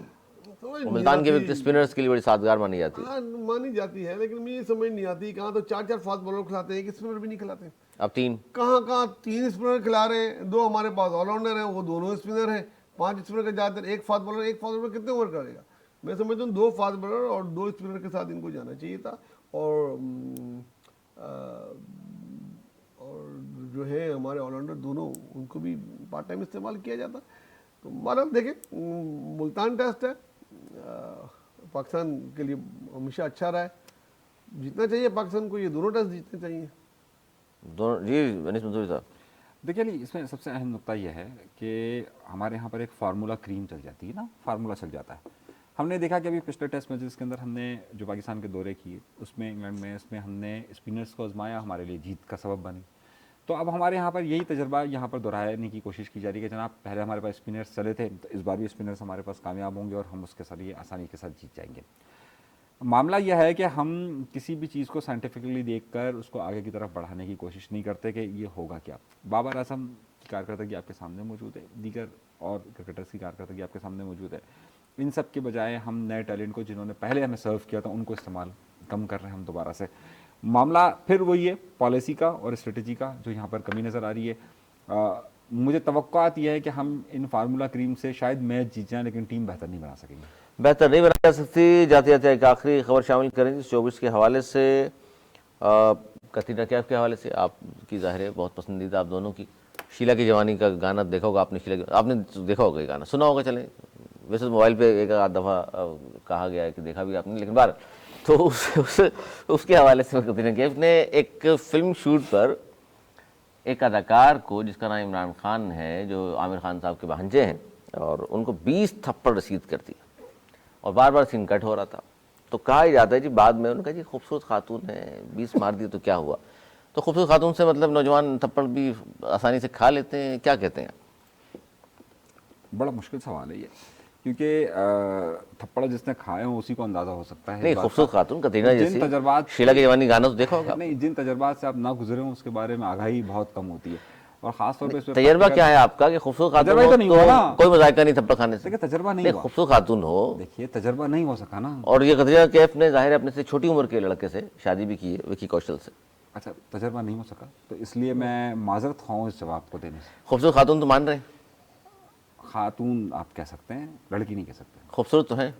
मुल्तान के व्यक्ति स्पिनर्स के लिए बड़ी साजगार मानी जाती है। हाँ, मानी जाती है, लेकिन मुझे समझ नहीं आती, कहाँ तो 4-4 फास्ट बॉलर खिलाते हैं, एक स्पिनर भी नहीं खिलाते। अब 3 कहाँ 3 स्पिनर खिला रहे हैं, 2 हमारे पास ऑलराउंडर हैं, वो दोनों स्पिनर हैं। 5 स्पिनर का ज्यादातर, एक फास्ट बॉलर कितने ओवर करेगा? मैं समझता हूँ 2 फास्ट बॉलर और 2 स्पिनर के साथ इनको जाना चाहिए था। और जो है हमारे ऑलराउंडर दोनों, उनको भी पार्ट टाइम इस्तेमाल किया जाता। तो हमारा देखें, मुल्तान टेस्ट है, पाकिस्तान के लिए हमेशा अच्छा रहा है, जीतना चाहिए पाकिस्तान को, ये दोनों टेस्ट जीतने चाहिए। दोनों जी अनिस मंसूरी साहब। देखिए अली, इसमें सबसे अहम नुकता यह है कि हमारे यहाँ पर एक फार्मूला क्रीम चल जाती है ना, फार्मूला चल जाता है। हमने देखा कि अभी पिछले टेस्ट मैचेस के अंदर हमने जो पाकिस्तान के दौरे किए, उसमें इंग्लैंड में, इसमें हमने स्पिनर्स को आजमाया, हमारे लिए जीत का सबब बने। तो अब हमारे यहाँ पर यही तजर्बा यहाँ पर दोहराने की कोशिश की जा रही है कि जनाब पहले हमारे पास स्पिनर्स चले थे, तो इस बार भी स्पिनर्स हमारे पास कामयाब होंगे और हम उसके जरिए आसानी के साथ जीत जाएंगे। मामला यह है कि हम किसी भी चीज़ को साइंटिफिकली देखकर उसको आगे की तरफ बढ़ाने की कोशिश नहीं करते कि ये होगा क्या। बाबर आजम की कारकर्दगी आपके सामने मौजूद है, दीगर और क्रिकेटर्स की कारकर्दगी आपके सामने मौजूद है। इन सब के बजाय हम नए टैलेंट को, जिन्होंने पहले हमें सर्व किया था, उनको इस्तेमाल कम कर रहे हैं हम दोबारा से। मामला फिर वही है पॉलिसी का और स्ट्रेटजी का, जो यहाँ पर कमी नज़र आ रही है। मुझे तवक्कुआत यह है कि हम इन फार्मूला क्रीम से शायद मैच जीत जाएं, लेकिन टीम बेहतर नहीं बना सकेंगे। बेहतर नहीं बना जा सकती। जाते जाते एक आखिरी खबर शामिल करेंगे 24 के हवाले से, कतरीना कैफ के हवाले से। आपकी ज़ाहिर है बहुत पसंदीदा आप दोनों की, शीला की जवानी का गाना देखा होगा आपने, आपने देखा होगा ये गाना, सुना होगा। चलें, वैसे तो मोबाइल पे एक आध दफ़ा कहा गया है कि देखा भी आपने, लेकिन बार तो उसके हवाले से कतरीना कैफ ने एक फिल्म शूट पर एक अदाकार को, जिसका नाम इमरान खान है, जो आमिर खान साहब के भांजे हैं, और उनको 20 थप्पड़ रसीद कर दिया और बार बार सीन कट हो रहा था। तो कहा जाता है जी, बाद में उन्होंने कहा जी खूबसूरत खातून है, 20 मार दिए तो क्या हुआ। तो खूबसूरत खातून से मतलब नौजवान थप्पड़ भी आसानी से खा लेते हैं, क्या कहते हैं? बड़ा मुश्किल सवाल है ये, क्योंकि थप्पड़ जिसने खाए हो उसी को अंदाजा हो सकता है। नहीं, खूबसूरत खातून कतरीना जिन जैसी, तजर्बात, शीला की जवानी गाना तो देखा होगा। नहीं, जिन तजर्बात से आप ना गुजरे हो उसके बारे में आगाही बहुत कम होती है, और खासतौर पे तजर्बा क्या है आपका कि खूबसूरत खातून हो तो नहीं हुआ ना। कोई मजाका नहीं थप्पड़ खाने से। देखिए तजर्बा नहीं हुआ, खूबसूरत खातून हो, देखिए तजर्बा नहीं हो सका ना। और ये कतरीना कैफ ने जाहिर है अपने से छोटी उम्र के लड़के से शादी भी की है, विकी कौशल से। अच्छा, तजर्बा नहीं हो सका, तो इसलिए मैं माजरत खाऊं इस जवाब को देने से। खूबसूरत खातून तो मान रहे हैं, खातून आप कह सकते हैं, लड़की नहीं कह सकते। खूबसूरत तो है,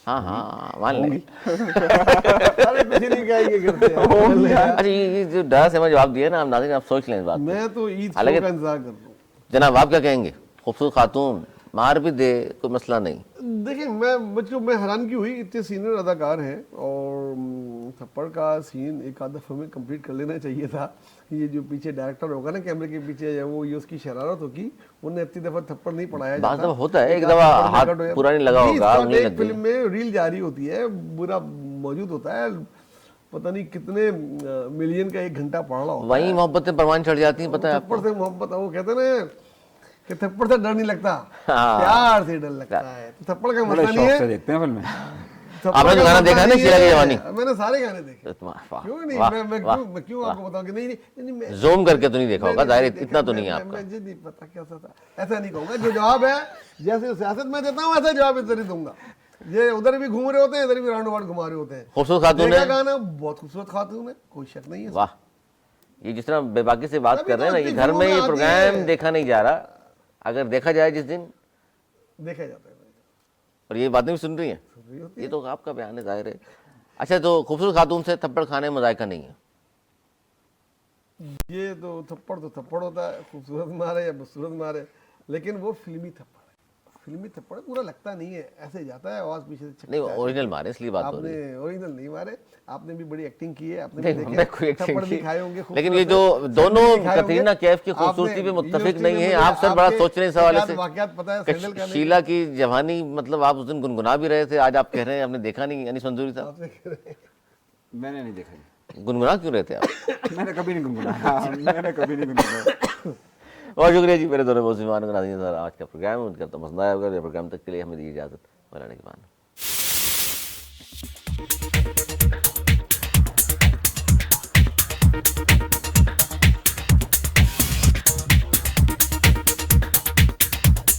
हाँ हाँ मान लेंगे। अरे कुछ नहीं कहेंगे करते हैं। अच्छा, ये जो डरा से जवाब दिया ना, आप नाज़रीन आप सोच लें इस बात। मैं तो ईद का हालांकि इंतजार कर रहा हूँ। जनाब आप क्या कहेंगे? खूबसूरत खातून मार भी दे कोई मसला नहीं। देखिए, मैं हैरान की हुई, इतने सीनियर अदाकार हैं और थप्पड़ का सीन एक आध दफ़ा में कंप्लीट कर लेना चाहिए था। ये जो पीछे डायरेक्टर होगा ना कैमरे के पीछे, या वो ये उसकी शरारत होगी, उन्हें इतनी दफ़ा थप्पड़ नहीं पढ़ाया जाता। बात होता है, एक दफ़ा हाथ पूरा नहीं लगा होगा, उंगली लग गई। फिल्म में रील जारी होती है, बुरा मौजूद होता है, पता नहीं कितने मिलियन का 1 घंटा पढ़ रहा होता है। वहीं मोहब्बतें परवान चढ़ जाती हैं, पता है थप्पड़ से मोहब्बत, वो कहते हैं ना कि थप्पड़ से डर नहीं लगता, प्यार से डर लगता है। तो थप्पड़ का मसला नहीं है। देखते हैं फिल्म में, आपने तो गाना देखा है ना शीला की जवानी? मैंने सारे गाने देखे। क्यों नहीं, मैं क्यों आपको बताऊं कि नहीं ज़ूम करके तो नहीं देखा होगा, जाहिर इतना तो नहीं है आपका। मुझे नहीं पता कैसा था, ऐसा नहीं कहूंगा। जो जवाब है, जैसे सियासत में देता हूँ ऐसा जवाब इधर ही दूंगा। ये उधर भी घूम रहे होते हैं, इधर भी राउंड अबाउट घुमा रहे होते हैं। खूबसूरत खातून है, गाना बहुत खूबसूरत खातून है, कोई शक नहीं है। वाह, ये जिस तरह बेबाकी से बात कर रहे हैं ना, ये घर में ये प्रोग्राम देखा नहीं जा रहा, अगर देखा जाए जिस दिन देखा जाता है, और ये बातें भी सुन रही हैं, ये तो आपका बयान है, जाहिर है। अच्छा, तो खूबसूरत खातून से थप्पड़ खाने में मजायका नहीं है? ये तो थप्पड़ होता है, खूबसूरत मारे या बदसूरत मारे, लेकिन वो फिल्मी थप्पड़ है। फिल्मी थप्पड़ पूरा लगता नहीं है, ऐसे जाता है, आवाज पीछे से नहीं, ओरिजिनल मारे इसलिए बात हो रही है। आपने ओरिजिनल नहीं मारे, आपने भी बड़ी एक्टिंग की है, आपने नहीं, भी हमने कोई एक्टिंग थप्पड़ भी की, खाए होंगे, लेकिन ये जो दोनों कतरीना कैफ की खूबसूरती पे मुत्तफिक नहीं है। आप सर बड़ा सोच रहे हैं इस हवाले से वाकयात पता है सैंडल का। शीला की जवानी, मतलब आप उस दिन गुनगुना भी रहे थे, आज आप कह रहे हैं आपने देखा नहीं। अनिस मंसूरी साहब, मैंने नहीं देखा जी। गुनगुना क्यों रहे थे आप? मैंने कभी नहीं गुनगुनाया, मैंने कभी नहीं गुनगुनाया। बहुत शुक्रिया जी, मेरे दोनों बहुत मेहमान को नाज़रीन, आज का प्रोग्राम उनका तो पसंद आया होगा। प्रोग्राम तक के लिए हमें दी इजाज़त, मौलाना के बाद।